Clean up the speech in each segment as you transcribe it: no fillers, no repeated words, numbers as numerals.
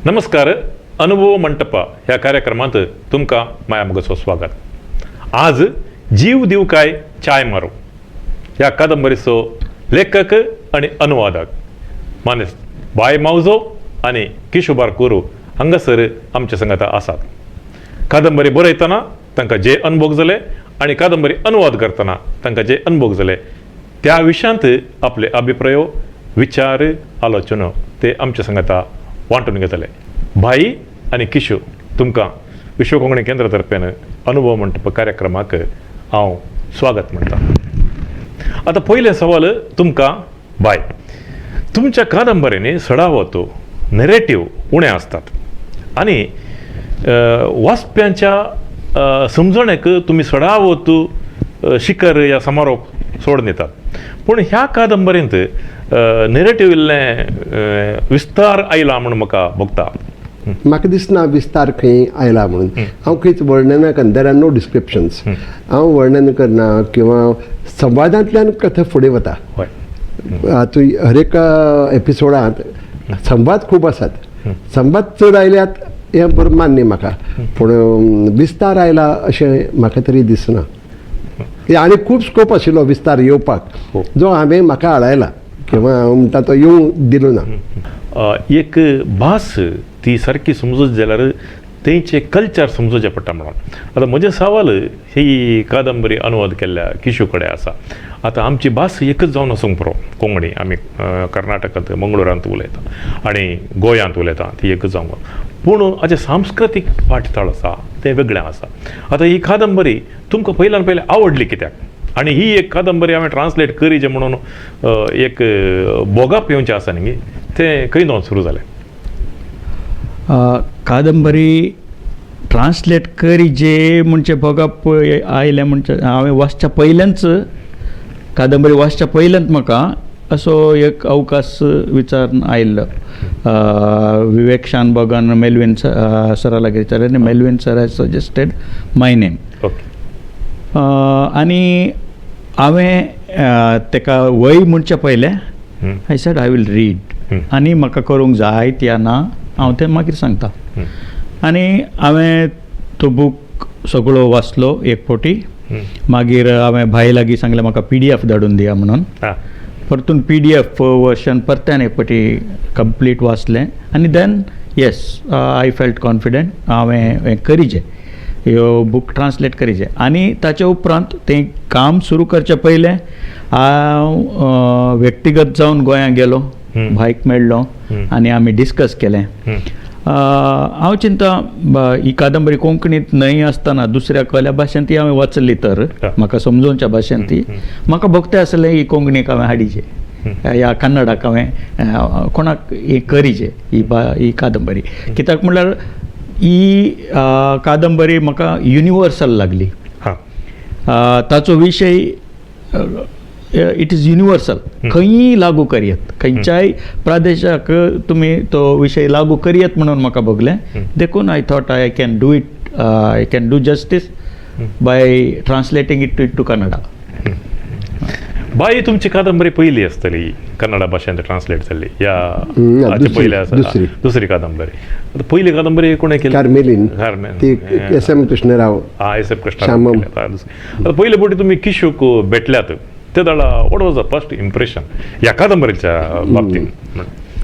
नमस्कार. अनुभव मंटप ह्या कार्यक्रमात तुमका माया मोगसो स्वागत. आज जीव दिव काय चाय मारो ह्या कादंबरीचो लेखक आणि अनुवादक मानस बाय मावजो आणि किशो बारकूर हांगासर आमच्या संगत आसात. कादंबरी बरयतना तांकां जे अनुभव जाले आणि कादंबरी अनुवाद करतना तांकां जे अनुभव जाले त्या विशयांत आपले अभिप्राय विचार आलोचना ते आमच्या संगता वांटून घेतले. भाई आणि किशो तुमकां विश्व कोंकणी केंद्रातर्फेन अनुभव मंटप कार्यक्रमाक हांव स्वागत म्हणटा. आता पयले सवाल तुमकां बाय. तुमच्या कादंबरीनी सडावतो नरेटिव्ह उणे असतात आणि वाचप्यांच्या समजणेक तुम्ही सडावतो शिखर या समारोप सोडून येतात. पूण ह्या कादंबरींत नरेटिव्ह इल्लें विस्तार आयला म्हणून म्हाका भोगता. म्हाका दिसना विस्तार खंय आयला म्हणून. हांव खंयच वर्णना करना. There are no descriptions. हांव वर्णन करना किंवा संवादांतल्यान कथा फुडें वता. हातूंत हर एक एपिसोडांत संवाद खूब आसात. संवाद चड आयल्यात हें बरें मान्य म्हाका, पूण विस्तार आयला अशें म्हाका तरी दिसना. आनी खूब स्कोप आशिल्लो विस्तार येवपाक जो हांवें म्हाका हाडायला किंवा हांव म्हणटा तो येवंक दिलो ना. एक भास ती सारकी समजूच जाल्यार तेंचे कल्चर समजूचें पडटा म्हणून. आतां म्हजे सवाल ही कादंबरी अनुवाद केल्ल्या किशो कडेन आसा. आतां आमची भास एकच जावन आसूंक पुरो कोंकणी. आमी कर्नाटकांत मंगळुरांत उलयता आणि गोंयांत उलयता ती एकच जावंक. पूण हाचें सांस्कृतीक वाटताळ आसा तें वेगळें आसा. आतां ही कादंबरी तुमकां पयल्यान पयलें आवडली कित्याक? आणि ही एक कादंबरी हांवें ट्रान्सलेट करीचे म्हणून एक बोगाप येवचें आसा न्ही, तें खंय जावन सुरू जालें? कादंबरी ट्रान्सलेट करीचे म्हणचे बोगाप आयलें म्हणचे हांवें वाचच्या पयल्याच कादंबरी वाचच्या पयल्याच म्हाका असो एक अवकाश विचार आयिल्लो. विवेक शानबॉगान मेल्विन सरा लागीं विचारलें आनी Melvin sir has suggested my name. आनी हांवें ताका वय म्हणचे पयलें I said I will read आनी म्हाका करूंक जाय या ना हांव तें मागीर सांगता. आनी हांवें तो बूक सगळो वाचलो एक फावटी. मागीर हांवें भाई लागीं सांगलें म्हाका PDF धाडून दिया म्हणून. परतून PDF वर्शन परत्यान एक फावटी कंप्लीट वाचलें आनी then yes I felt confident हांवें हें करीचें, ह्यो बूक ट्रान्सलेट करीचें. आनी ताचे उपरांत तें काम सुरू करचे पयलें हांव व्यक्तिगत जावन गोंयांत गेलो, भायक मेळ्ळो आनी आमी डिस्कस केलें. हांव चिंता ही कादंबरी कोंकणींत न्हय आसतना दुसऱ्या खंयच्या भाशेंत ती हांवें वाचली तर म्हाका समजोवच्या भाशेन ती म्हाका भोगतें आसलें ही कोंकणीक हांवें हाडिचें, ह्या कन्नडाक हांवें कोणाक ही करीचें ही कादंबरी. कित्याक म्हणल्यार ही कादंबरी म्हाका युनिवर्सल लागली. ताचो विशय इट इज युनिवर्सल. खंयी लागू करयत, खंयच्याय प्रदेशाक तुमी तो विशय लागू करयत म्हणून म्हाका भोगलें. देखून I thought I can do it, I can do justice by translating it to Kannada. बाई तुमची कादंबरी पहिली आसतली कन्नडा भाशेंत ट्रान्सलेट जाल्ली या पयली आसा दुसरी कादंबरी. आतां पयली कादंबरी कोणें केली? कार्मेलीन. SM कृष्णराव. SM कृष्णराव. आतां पयले फावटी तुमी किशोक भेटल्यात ते दाडा what was the first impression ह्या कादंबरीच्या बाबतींत?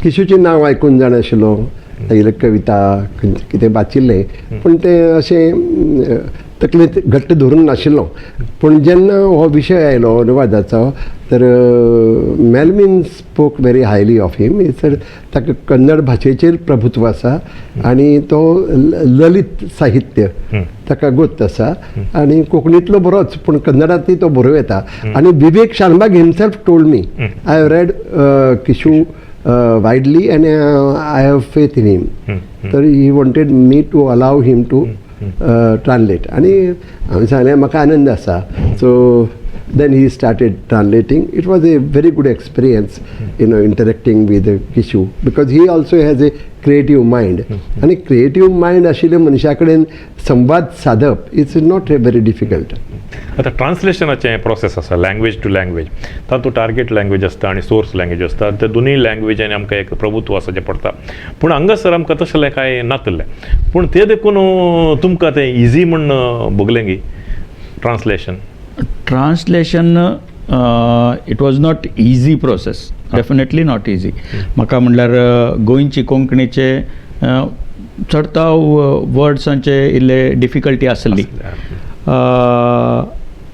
किशोचें नांव आयकून जाणाशिल्लो, तागेले कविता कितें वाचिल्लें, पूण तें अशें तकलेंत घट्ट धरून नाशिल्लो. पूण जेन्ना हो विशय आयलो अनुवादाचो तर Melvin spoke very highly of him. Sir ताका कन्नड भाशेचेर प्रभुत्व आसा आनी तो ललीत साहित्य ताका गोत आसा आनी कोंकणींतलो बरोच पूण कन्नडांतय तो बरो येता. आनी Vivek Shanbhag himself told me I have read Kishu widely and I have faith in him. तर he wanted me to allow him to translate. आणि हांवें सांगलें म्हाका आनंद आसा. So then he started translating. It was a very good experience, interacting with Kishoo, because he also has a creative mind. And a creative mind आशिल्ल्या मनशा कडेन संवाद साधप it's not very difficult. आता ट्रान्सलेशनाचें प्रोसेस आसा लँग्वेज टू लँग्वेज, तातूंत target language आसता आनी source language आसता. ते दोनूय लँग्वेजांनी आमकां एक प्रभुत्व आसाचें पडटा. पूण हांगासर आमकां तसलें कांय नातलें. पूण तें देखून तुमकां तें इजी म्हण भोगलें गी translation it was not easy process, definitely not easy. म्हाका म्हणल्यार गोंयची कोंकणीचे चडता वर्ड्सांचे इल्ले डिफिकल्टी आसली.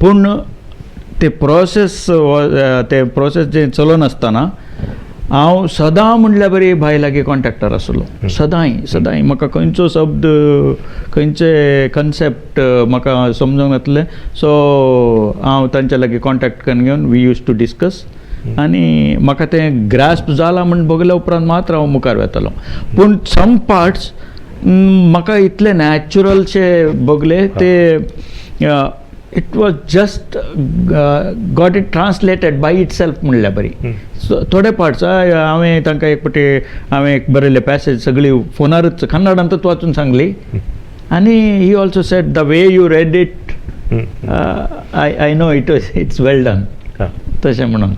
पूण ते प्रोसेस जे चलोन आसतना हांव सदां म्हणल्यार बरी बाय लागीं कॉन्टॅक्टार आसलो. सदांय म्हाका खंयचो शब्द खंयचे कन्सेप्ट म्हाका समजूंक नासले. सो हांव तांच्या लागीं कॉन्टॅक्ट करून घेवन वी यूज टू डिस्कस, आनी म्हाका तें ग्रास्प जाला म्हण बगल्या उपरांत मात्र हांव मुखार वेतालो. पूण सम पार्ट्स म्हाका इतले नॅचरलशे बगले ते it was just got it translated by itself म्हणल्यार बरी. सो थोडे पार्ट्स हांवें तांकां एक पाटी हांवें एक बरयले पॅसेज सगळी फोनारूच कन्नडांतूच वाचून सांगली. आनी he also said the way you read it I know it's well done तशें म्हणून.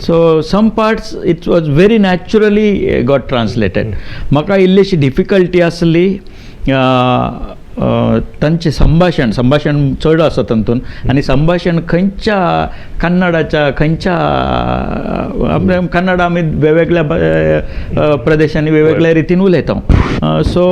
So some parts it was very naturally got translated. म्हाका इल्लीशी डिफिकल्टी आसली तांचे संभाषण चड आसा तातूंत, आनी संभाषण खंयच्या कन्नडाच्या खंयच्या कन्नडा आमी वेगवेगळ्या प्रदेशांनी वेगवेगळ्या रितीन उलयता. सो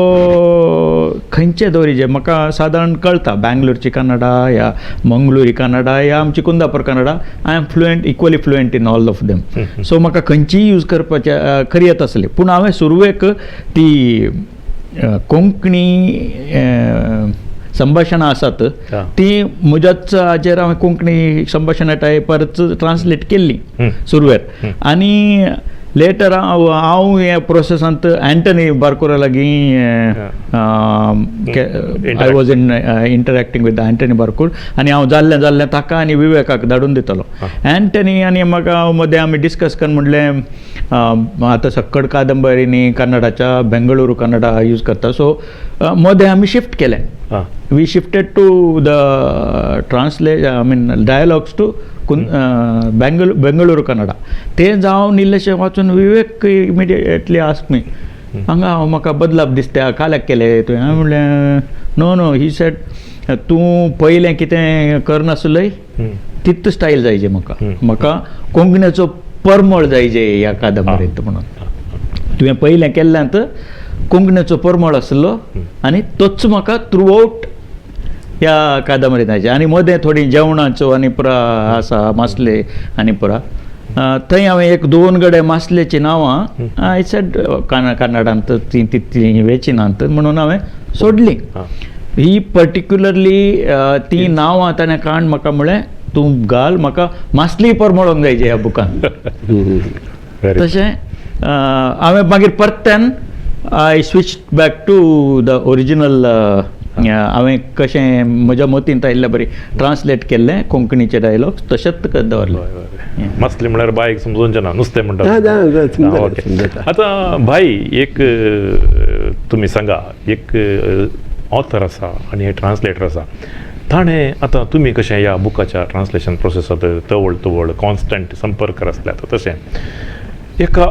खंयचे दवरीचे म्हाका सादारण कळटा. बँगलोरची कन्नडा या मंगळुरी कन्नडा या आमची Kundapur Kannada, I am equally fluent in all of them. So म्हाका खंयचीय यूज करपाचें खरी येत आसली. पूण हांवें सुरवेक ती कोंकणी संभाशणां आसात ती म्हज्याच हाचेर हांवें कोंकणी संभाशणां टायपारच ट्रान्सलेट केल्ली सुरवेर. आनी लेटर हांव हे प्रोसेसांत अँटनी बारकुरा लागीं I was interacting with Antony Barkur, आनी हांव जाल्लें ताका आनी विवेकाक धाडून दितलो. अँटनी आनी म्हाका मदें आमी डिस्कस करून म्हणलें आतां सक्कड कादंबरीनी कन्नडाच्या बेंगळुरू कन्नडा यूज करता. सो मदें आमी शिफ्ट केलें. We shifted to the dialogues to Bengaluru Kannada. तें जावन इल्लेशें वाचून विवेक इमिडिएटली आस्क मी हांगा म्हाका बदलाप दिसता काल्याक केले तुवें. हांवें म्हणलें नो ही सेड तूं पयलें कितें करनासलय तित स्टायल जायचे म्हाका कोंकणीचो परमळ जायचे ह्या कादंबरींत म्हणून. तुवें पयलें केल्ल्यांत कोंकणीचो परमळ आसलो आनी तोच म्हाका थ्रू आवट ह्या कादंबरींत जायचे. आनी मदें थोडी जेवणाचो आनी पुरा आसा मासले आनी पुरा थंय हांवें एक दोन गडे मासलेची नांवां आय सेड कन्नडांत ती वेचिनांत म्हणून हांवें सोडली. ही पर्टिक्युलरली ती नांवां ताणें काण म्हाका म्हळें तूं घाल म्हाका मासली परमळोंक जायचे ह्या बुकान. तशें हांवें मागीर परत्यान I switch back to the original. हांवें कशें म्हज्या मतींत आयिल्लें बरी ट्रान्सलेट केल्लें कोंकणीचे डायलॉग्स तशेंच दवरले. मासली म्हळ्यार बायक समजूंचे ना नुस्तें म्हणटा. आतां भाई एक तुमी सांगा एक ऑथर आसा आनी हे ट्रान्सलेटर आसा ताणें आतां तुमी कशें ह्या बुकाच्या ट्रान्सलेशन प्रोसेसांत तवळ कॉन्स्टंट संपर्क आसल्यात तशें एका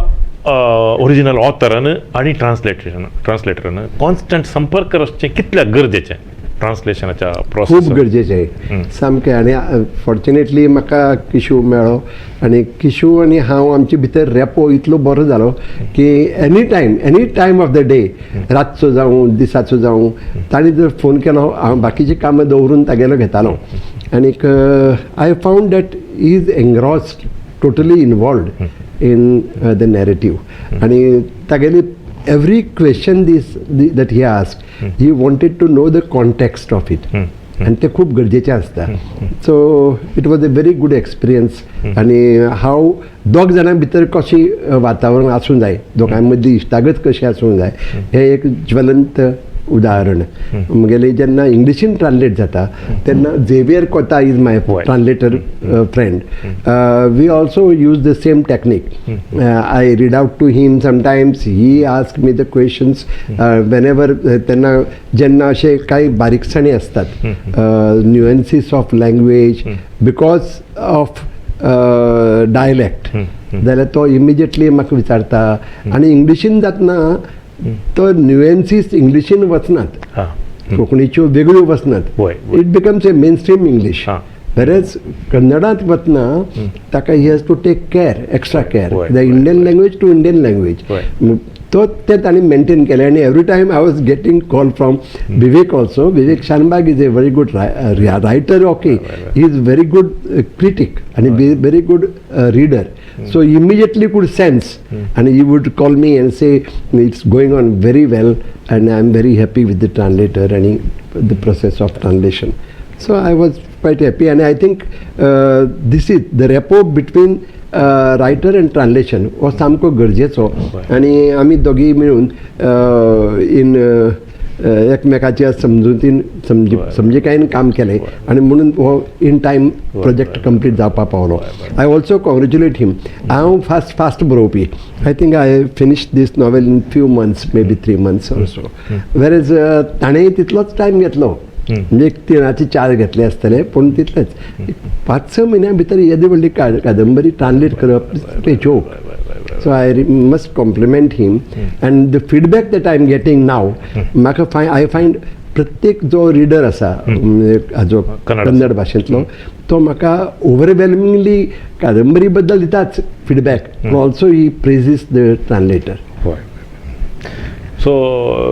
ओरिजिनल ऑथरान आनी ट्रान्सलेटरान कॉन्स्टंट संपर्क आसचें कितल्या गरजेचें ट्रान्सलेशनाच्या प्रोसेस? खूब गरजेचें सामकें. आनी फॉर्च्युनेटली म्हाका किशू मेळ्ळो आनी किशू आनी हांव आमचे भितर रेपो इतलो बरो जालो की any time of the day रातचो जावं दिसाचो जावं ताणें जर फोन केलो हांव बाकीचीं कामां दवरून तागेलो घेतालो. आनीक I found that he is engrossed totally involved in the narrative. And every question that he asked, he wanted to know the context of it. And ते खूप गरजेचे असता. So it was a very good experience. आणि हांव दोग जाणां भितर कशें वातावरण आसूं जाय, दोगां मदीं इश्टागत कशी आसूं जाय हे एक ज्वलंत उदाहरण म्हगेले जेन्ना इंग्लिशीन ट्रान्सलेट जाता तेन्ना Xavier Kota is my translator friend. We also use the same technique. I read out to him sometimes, he ask me the questions whenever. तेन्ना जेन्ना अशे कांय बारीकसाणी असतात, nuances of language because of dialect, जाल्यार तो इमिजिएटली म्हाका विचारता. आनी इंग्लिशीन जातना तो न्युएन्सीस इंग्लिशीन वचनात, कोंकणीच्यो वेगळ्यो वचनात. It becomes a mainstream English. वेरेज कन्नडांत वतना ताका he has to take care, extra care, the Indian language to Indian language. तो ते तांणी मेंटेन केले. आनी every time I was getting call from Vivek also. Vivek Shanbhag is a very good writer. Okay, he is very good critic आनी very good reader. So immediately could sense, and he would call me and say it's going on very well and I'm very happy with the translator and the process of translation. So I was quite happy, and I think this is the rapport between writer and translation was सामको गरजेचो. आणि आमी दोगी मिळून in एकमेकाच्या समजुतीन समजिकायेन काम केलें आनी म्हणून हो इन टायम प्रोजेक्ट कंप्लीट जावपा पावलो. I also congratulate him. हांव फास्ट बरोवपी. I think I finish this novel in few months, may be 3 months or so. वेरेज ताणें तितलोच टायम घेतलो, म्हणजे 3-4 घेतले आसतले, पूण तितलेच 5-6 म्हयन्या भितर येदी व्हडली कादंबरी ट्रान्सलेट करप is joke. So I must compliment him, and the feedback that I am getting now, I find प्रत्येक जो रीडर आसा हाजो कन्नड भाशेंतलो तो म्हाका ओवरवेलमिंगली कादंबरी बद्दल दिताच फीडबॅक, पूण also he praises the translator. So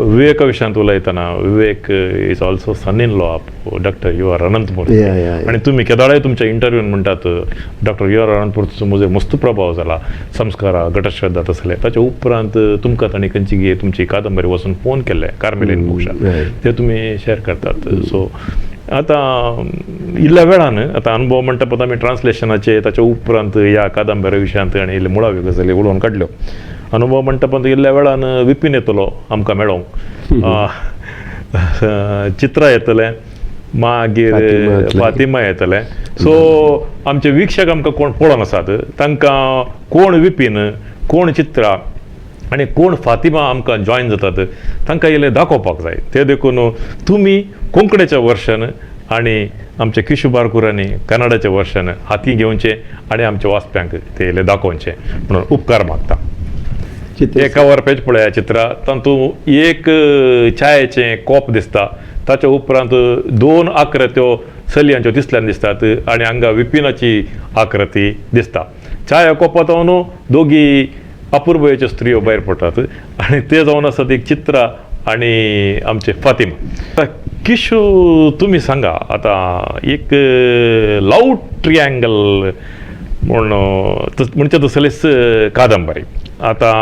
विवेका विशयांत उलयतना, Vivek is also son in law of doctor U R Ananthamurthy. आणि तुम्ही केदाळे तुमच्या इंटरव्यून म्हणटात डॉक्टर यू आर अनंतमूर्तीचो म्हजो मस्त प्रभाव जाला, संस्कारा गटश्रद्धा तसले. ताच्या उपरांत तुमकां तांणी खंयची तुमची कादंबरी वचून फोन केल्ले कार्मेलीन बुकशाप, ते तुम्ही शेअर करतात. सो आतां इल्ल्या वेळान आतां अनुभव मंटपांत आमी ट्रान्सलेशनाचे ताच्या उपरांत ह्या कादंबरी विशयांत आनी इल्ले मुळाव्यो गजाली उलोवन काडल्यो. अनुभव मंटपांत इल्ल्या वेळान विपीन येतलो आमकां मेळोंक, चित्रा येतले, मागीर फातिमा येतले. सो आमचे वीक्षक आमकां कोण पळोवन आसात तांकां कोण विपीन, कोण चित्रा आनी कोण फातिमा आमकां जॉयन जातात तांकां इल्लें दाखोवपाक जाय. ते देखून तुमी कोंकणीच्या वर्शन आनी आमचे किशू बारकुरांनी कन्नडाचें वर्शन हाती घेवचें आनी आमच्या वाचप्यांक ते इल्लें दाखोवचें म्हणून उपकार मागता. एका वर पेज पळया चित्रा, तातूंत एक चायेचें कॉप दिसता, ताच्या उपरांत 2 आकृत्यो चलयांच्यो दिसल्यान दिसतात आनी हांगा विपिनाची आकृती दिसता. चाय कोपांत दोगी अपूर्वयेच्यो स्त्रियो भायर पडटात आनी ते जावन आसात एक चित्रा आनी आमचे फातिमा. किशू तुमी सांगा, आतां एक लव ट्रियांगल म्हणजे तसलीच कादंबरी. आतां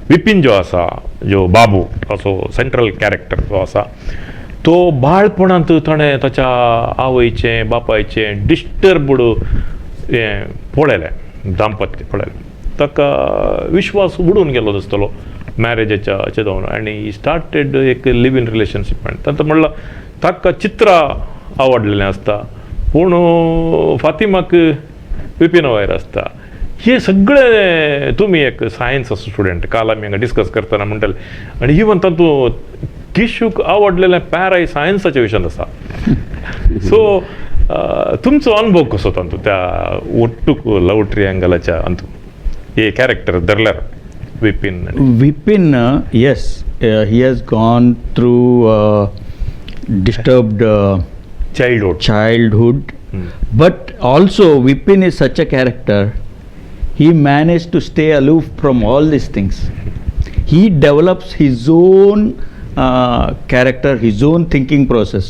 विपीन जो आसा, जो बाबू असो सेंट्रल कॅरेक्टर जो आसा, तो बाळपणांत ताणें ताच्या आवयचें बापायचें डिस्टर्बड हें पळयलें, दाम्पत्य पळयलें. ताका विश्वास उडून गेलो दिसतलो मॅरेजाच्या हाचे जावन, आनी स्टार्टेड एक लिव इन रिलेशनशीप. आनी तांकां म्हणलां ताका चित्रा आवडलेलें आसता, पूण फातिमाक विपीना वयर आसता. हे सगळे तुम्ही एक सायन्स स्टुडंट, काल आमी हांगा डिस्कस करतना म्हणटाले, आनी इवन तातूंत किशूक आवडलेलें पॅराय सायन्साच्या विशयांत आसा. सो तुमचो अनुभव कसो तातूंत त्या ओट्टूक लव ट्रियांगलाच्या अंतू हे कॅरेक्टर धरल्यार Vipin? Yes, he has gone through disturbed childhood. But also Vipin is such a character, he managed to stay aloof from all these things. He develops his own character, his own thinking process.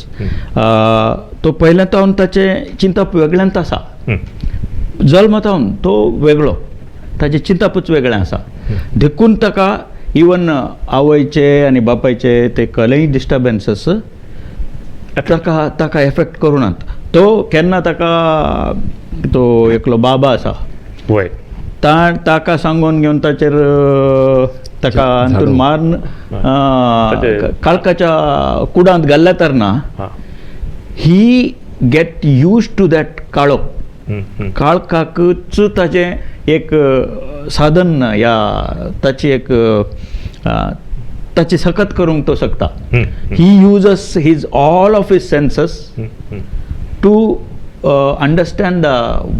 तो पहिल्यांत तावन ताचे चिंतप वेगळ्यांत आसा, जल्मतावन तो वेगळो, ताचें चिंतपूच वेगळें आसा. देखून ताका इवन आवयचे आनी बापायचे ते कलय डिस्टर्बन्सीस ताका एफेक्ट करुनात. तो केन्ना ताका तो एकलो बाबा आसा, ताका सांगून घेवन ताका हातून झाडो. मारून ताचे- काळखाच्या कुडांत घाल्ल्या तर ना हां ही गेट यूज टू दॅट काळोख. हं, हं. काळखाकच ताचें एक साधन या ताची एक ताची सकत करूंक तो शकता. Hmm, he uses his all of his senses hmm, hmm. To understand the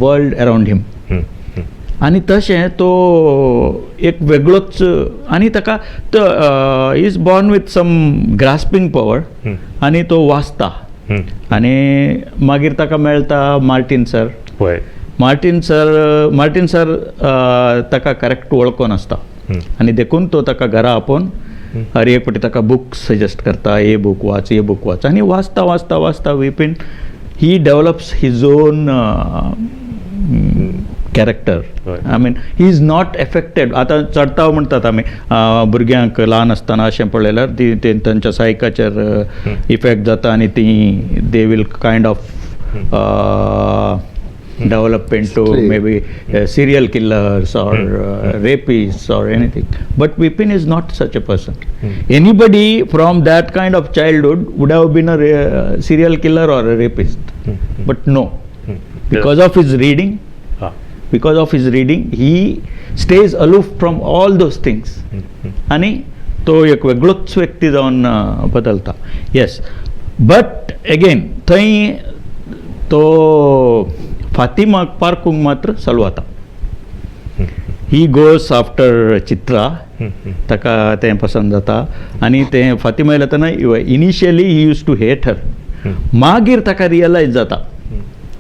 world around him. Hmm, hmm. आणि तशें तो एक वेगळोच आनी ताका तो is born with some grasping power हं. आनी तो वाचता. हं. आनी मागीर ताका मेळटा मार्टीन सर. होय. मार्टीन सर ताका करेक्ट वळखून आसता. हं. आनी देखून तो ताका घरा आपोवन हर एक फावटी ताका बूक सजेस्ट करता, हे बूक वाच आनी वाचता वाचता वाचता Vipin he develops his own character. Right. I mean he is not affected. आतां चडटाव म्हणटात आमी भुरग्यांक ल्हान आसतना अशें पळयल्यार ती तांच्या सायकाचेर इफेक्ट जाता आनी ती they will kind of develop into maybe serial killers or rapists or anything. But Vipin is not such a person. Anybody from that kind of childhood would have been a serial killer or a rapist. But no, because of his reading, he stays aloof from all those things. आणि तो एक वेगळोच व्यक्ती जावन बदलता. Yes, but again थंय तो फातिमाक पारखूंक मात्र चलवता. ही गोज आफ्टर चित्रा. ताका तें पसंद जाता आनी तें फातिमा येताना initially he use to hate her. मागीर ताका रियलायज जाता.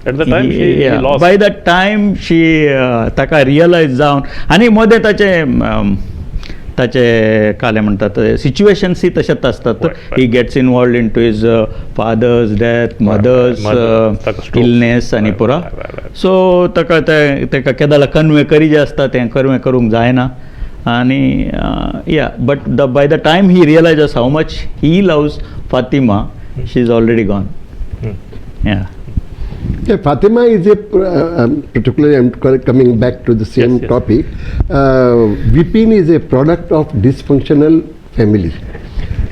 At the time she lost. By the time she ताका रियलायज जावन आनी मदें ताचे काले म्हणटात सिच्युएशन्स तशेंच आसतात. He gets involved in to his father's death, mother's illness आनी पुरा. सो ताका केदाला कन्वे करी जे आसता तें कन्वे करूंक जायना. आनी yeah but by the time he realizes how much he loves Fatima, she is already gone. Yeah Yeah, Fatima is particularly I'm coming back to the same topic. Vipin is a product of dysfunctional family.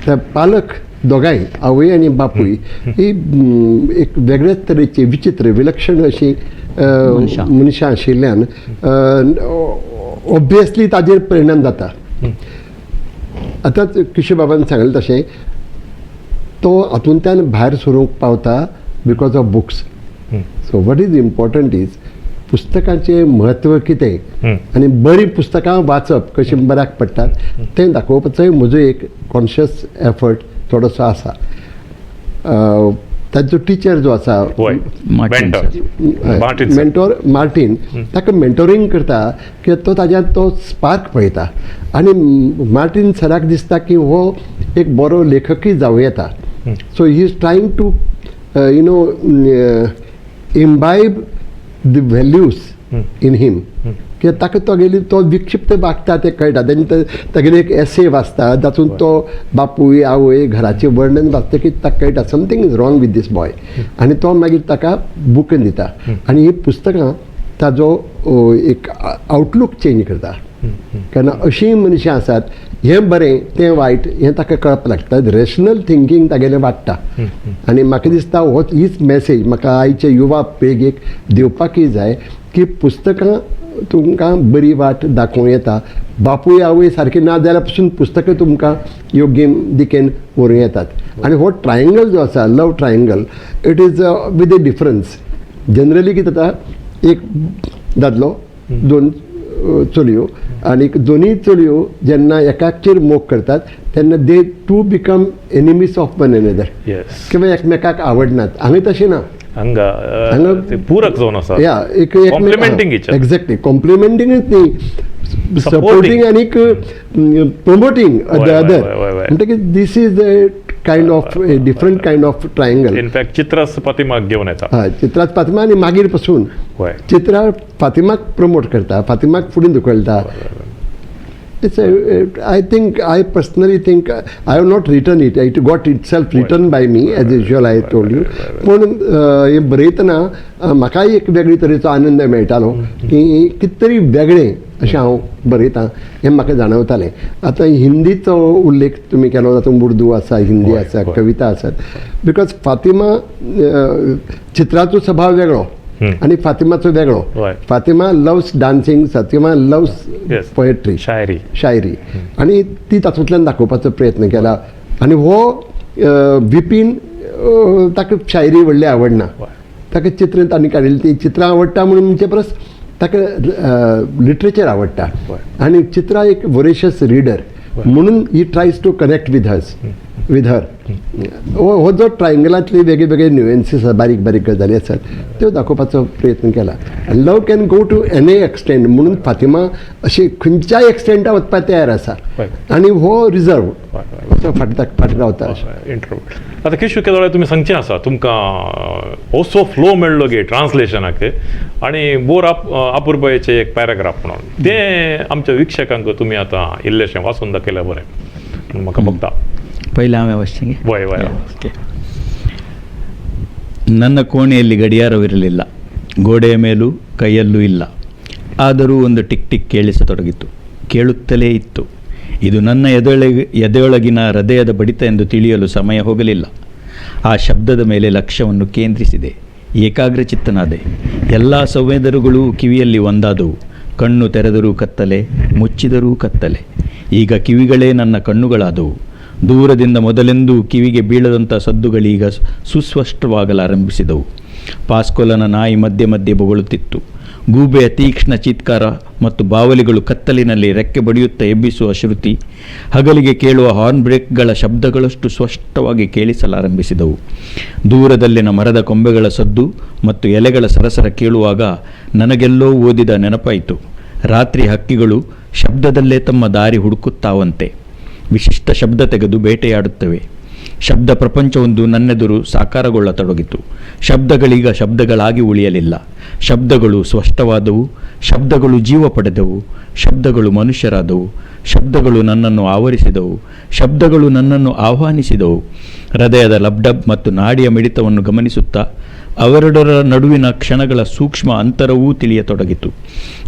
The पालक दोगांय आवय आनी बापूय ही एक वेगळ्याच तरेची विचित्र विलक्षण अशी मनशां आशिल्ल्यान ऑब्वियसली ताजेर परिणाम जाता. आतांच किशोर बाबान सांगलें तशें तो हातूंतल्यान भायर सरूंक पावता because of books. So what is important is पुस्तकांचें म्हत्व कितें आनी बरीं पुस्तकां वाचप कशीं बऱ्याक पडटात तें दाखोवपाचोय म्हजो एक कॉन्शियस एफर्ट थोडोसो आसा. ताजो टिचर जो आसा मेंटोर मार्टीन ताका मेंटोरींग करता कित्याक तो ताज्यात तो स्पार्क पळयता आनी मार्टीन सराक दिसता की हो एक बरो लेखकूय जावं येता. So he is trying to imbibe the values in him. कित्याक ताका तो विक्षिप्त वागता तें कळटा. तागेले एक एसे वाचता जातून तो बापूय आवय घराचें वर्णन वाचता की ताका कळटा something is wrong with this boy. आनी तो मागीर ताका बूक दिता आनी ही पुस्तकां ताजो एक आउटलूक चेंज करता. कारण अशीं मनशां आसात हें बरें तें वायट हें ताका कळप लागता. रॅशनल थिंकींग तागेलें वाडटा. आनी म्हाका दिसता हीच मॅसेज म्हाका आयच्या युवा पिळगेक दिवपाकय जाय की पुस्तकां तुमकां बरी वाट दाखोवं येता. बापूय आवय सारके ना जाल्यार पसून पुस्तकां तुमकां योग्य दिकेन व्हरूं येतात. आनी हो ट्रायंगल जो आसा love triangle it is with a difference. Generally कितें जाता एक दादलो दोन चलयो आनी दोनूय चलयो जेन्ना एकाचेर मोग करतात तेन्ना they to become enemies of one another किंवा एकमेकाक आवडनात. हांगा तशें ना. हांगा पूरक जावन आसा. या एक कॉम्प्लिमेंटींग एक्झॅक्टली कॉम्प्लिमेंटींगूच न्ही सपोर्टींग आनी प्रमोटींग द अदर. म्हणटकीर this is kind of different kind of triangle. In fact चित्रास फातिमाक घेवन येता. हय चित्रात फातिमा आनी मागीर पासून चित्रा फातिमाक प्रमोट करता, फातिमाक फुडें धुकळटा. It's I think, I personally think, I have not written it. It got itself written by me, as usual I told you. पण हे बरयतना म्हाकाय एक वेगळे तरेचो आनंद मेळटालो की कितें तरी वेगळें अशें हांव बरयतां हें म्हाका जाणवतालें. आतां हिंदीचो उल्लेख तुमी केलो, तातूंत उर्दू आसा, हिंदी आसा, कविता आसात. बिकॉज फातिमा चित्राचो स्वभाव वेगळो आणि फातिमाचो वेगळो. Fatima loves dancing, Fatima loves poetry, shayari, आणि ती तातूंतल्यान दाखोवपाचो प्रयत्न केला. आनी हो विपीन ताका शायरी व्हडली आवडना, ताका चित्र तांणी काडिल्ली ती चित्रां आवडटा म्हणून म्हणजे परस ताका लिटरेचर आवडटा. आनी चित्रां एक वरेशियस रिडर म्हणून he tries to connect with her. हो जो ट्रायंगलांतली वेगळे वेगळे न्युएन्सीस बारीक बारीक गजाली आसात त्यो दाखोवपाचो प्रयत्न केला. Love can go to any extent म्हणून फातिमा अशी खंयच्याय एक्सटेंटा वचपाक तयार आसा आनी हो रिजर्व फाटी रावता. आतां किशू केदोळे तुमी सांगचें आसा तुमकां असो फ्लो मेळ्ळो गे ट्रान्सलेशनाक आनी बोर अपुर्बायेचें एक पॅराग्राफ म्हणून तें आमच्या विक्षकांक तुमी आतां इल्लेशें वाचून दाखयल्यार बरें म्हाका बघता. ಪೈಲೆ ಆಮೆ ವರ್ಷಿಗೆ ವಯ್ ವಯ್ ನನ್ನ ಕೋಣೆಯಲ್ಲಿ ಗಡಿಯಾರವಿರಲಿಲ್ಲ, ಗೋಡೆಯ ಮೇಲೂ ಕೈಯಲ್ಲೂ ಇಲ್ಲ. ಆದರೂ ಒಂದು ಟಿಕ್ ಟಿಕ್ ಕೇಳಿಸತೊಡಗಿತು, ಕೇಳುತ್ತಲೇ ಇತ್ತು. ಇದು ನನ್ನ ಎದೆಯೊಳಗಿನ ಹೃದಯದ ಬಡಿತ ಎಂದು ತಿಳಿಯಲು ಸಮಯ ಹೋಗಲಿಲ್ಲ. ಆ ಶಬ್ದದ ಮೇಲೆ ಲಕ್ಷ್ಯವನ್ನು ಕೇಂದ್ರಿಸಿದೆ, ಏಕಾಗ್ರಚಿತ್ತನಾದೆ. ಎಲ್ಲ ಸಂವೇದನೆಗಳೂ ಕಿವಿಯಲ್ಲಿ ಒಂದಾದವು. ಕಣ್ಣು ತೆರೆದರೂ ಕತ್ತಲೆ, ಮುಚ್ಚಿದರೂ ಕತ್ತಲೆ. ಈಗ ಕಿವಿಗಳೇ ನನ್ನ ಕಣ್ಣುಗಳಾದವು. ದೂರದಿಂದ ಮೊದಲೆಂದೂ ಕಿವಿಗೆ ಬೀಳದಂಥ ಸದ್ದುಗಳೀಗ ಸುಸ್ಪಷ್ಟವಾಗಲಾರಂಭಿಸಿದವು. ಪಾಸ್ಕೋಲನ ನಾಯಿ ಮಧ್ಯೆ ಮಧ್ಯೆ ಬೊಗಳುತ್ತಿತ್ತು. ಗೂಬೆಯ ತೀಕ್ಷ್ಣ ಚೀತ್ಕಾರ ಮತ್ತು ಬಾವಲಿಗಳು ಕತ್ತಲಿನಲ್ಲಿ ರೆಕ್ಕೆ ಬಡಿಯುತ್ತಾ ಎಬ್ಬಿಸುವ ಶ್ರುತಿ, ಹಗಲಿಗೆ ಕೇಳುವ ಹಾರ್ನ್ ಬ್ರೇಕ್ಗಳ ಶಬ್ದಗಳಷ್ಟು ಸ್ಪಷ್ಟವಾಗಿ ಕೇಳಿಸಲಾರಂಭಿಸಿದವು. ದೂರದಲ್ಲಿನ ಮರದ ಕೊಂಬೆಗಳ ಸದ್ದು ಮತ್ತು ಎಲೆಗಳ ಸರಸರ ಕೇಳುವಾಗ ನನಗೆಲ್ಲೋ ಓದಿದ ನೆನಪಾಯಿತು. ರಾತ್ರಿ ಹಕ್ಕಿಗಳು ಶಬ್ದದಲ್ಲೇ ತಮ್ಮ ದಾರಿ ಹುಡುಕುತ್ತಾವಂತೆ. ವಿಶಿಷ್ಟ ಶಬ್ದ ತೆಗೆದು ಬೇಟೆಯಾಡುತ್ತವೆ. ಶಬ್ದ ಪ್ರಪಂಚವೊಂದು ನನ್ನೆದುರು ಸಾಕಾರಗೊಳ್ಳತೊಡಗಿತು. ಶಬ್ದಗಳೀಗ ಶಬ್ದಗಳಾಗಿ ಉಳಿಯಲಿಲ್ಲ. ಶಬ್ದಗಳು ಸ್ಪಷ್ಟವಾದವು, ಶಬ್ದಗಳು ಜೀವ ಪಡೆದವು, ಶಬ್ದಗಳು ಮನುಷ್ಯರಾದವು, ಶಬ್ದಗಳು ನನ್ನನ್ನು ಆವರಿಸಿದವು, ಶಬ್ದಗಳು ನನ್ನನ್ನು ಆಹ್ವಾನಿಸಿದವು. ಹೃದಯದ ಲಬ್ಡಬ್ ಮತ್ತು ನಾಡಿಯ ಮಿಡಿತವನ್ನು ಗಮನಿಸುತ್ತಾ ಅವೆರಡರ ನಡುವಿನ ಕ್ಷಣಗಳ ಸೂಕ್ಷ್ಮ ಅಂತರವೂ ತಿಳಿಯತೊಡಗಿತು.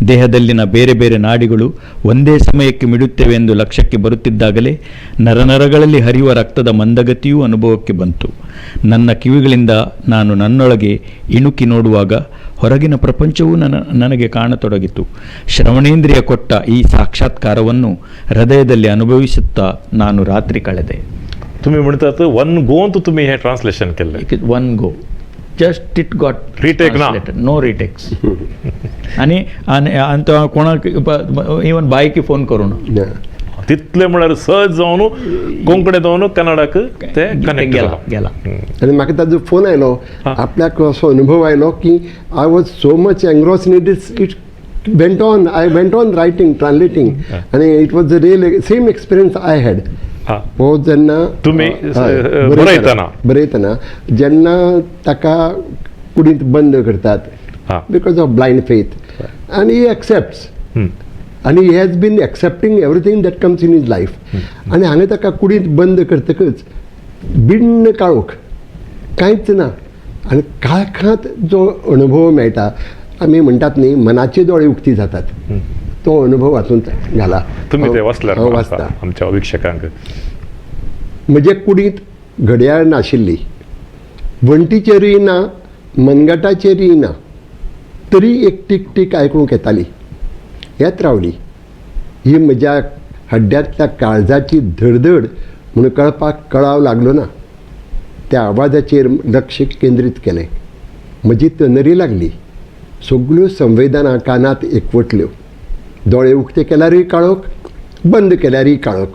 ದೇಹದಲ್ಲಿನ ಬೇರೆ ಬೇರೆ ನಾಡಿಗಳು ಒಂದೇ ಸಮಯಕ್ಕೆ ಮಿಡುತ್ತವೆ ಎಂದು ಲಕ್ಷ್ಯಕ್ಕೆ ಬರುತ್ತಿದ್ದಾಗಲೇ ನರನರಗಳಲ್ಲಿ ಹರಿಯುವ ರಕ್ತದ ಮಂದಗತಿಯೂ ಅನುಭವಕ್ಕೆ ಬಂತು. ನನ್ನ ಕಿವಿಗಳಿಂದ ನಾನು ನನ್ನೊಳಗೆ ಇಣುಕಿ ನೋಡುವಾಗ ಹೊರಗಿನ ಪ್ರಪಂಚವೂ ನನಗೆ ಕಾಣತೊಡಗಿತು. ಶ್ರವಣೇಂದ್ರಿಯ ಕೊಟ್ಟ ಈ ಸಾಕ್ಷಾತ್ಕಾರವನ್ನು ಹೃದಯದಲ್ಲಿ ಅನುಭವಿಸುತ್ತಾ ನಾನು ರಾತ್ರಿ ಕಳೆದೆ. तुम्ही म्हणतात वन गोन तुम्ही हे ट्रान्सलेशन केलं. One go, just it got retake ना, नो रिटेक्स. आणि अंत कोणाक इवन बायकी फोन करून तितले म्हळ्यार सहज जावन कोंकणी जावन कन्नडाक ते कनेक्ट गेला. आणि म्हाका ताजो फोन आयलो, आपल्याक असो अनुभव आयलो की I was so much engross in it went on writing, translating, आणि it was the real same experience I had. हो जेन्ना तुम्ही बरयतना जेन्ना ताका कुडींत बंद करतात बिकॉज ऑफ ब्लायंड फेथ, आनी ही एक्सेप्ट्स, आनी he has been accepting everything that comes in his life. आनी हांगा ताका कुडींत बंद करतकच बिन्न काळोख, कांयच ना, आनी काळखांत जो अनुभव मेळटा, आमी म्हणटात न्ही मनाचे दोळे उक्ती जातात, तो अनुभव वाचूंक घाला. तुम्ही ते वाचल्यार वाचता. आमच्या विक्षकांक म्हजे कुडींत घडयाळ नाशिल्ली, वण्टीचेरूय ना, मनगटाचेरूय ना, तरी एक टीक टीक आयकूंक येताली. येत रावली. ही म्हज्या हड्ड्यांतल्या काळजाची धडधड म्हूण कळाव लागलो ना. त्या आवाजाचेर लक्ष केंद्रीत केलें. म्हजी तनरी लागली. सगळ्यो संवेदना कानात एकवटल्यो. दोळे उक्ते केल्यारूय काळोख, बंद केल्यारूय काळोख.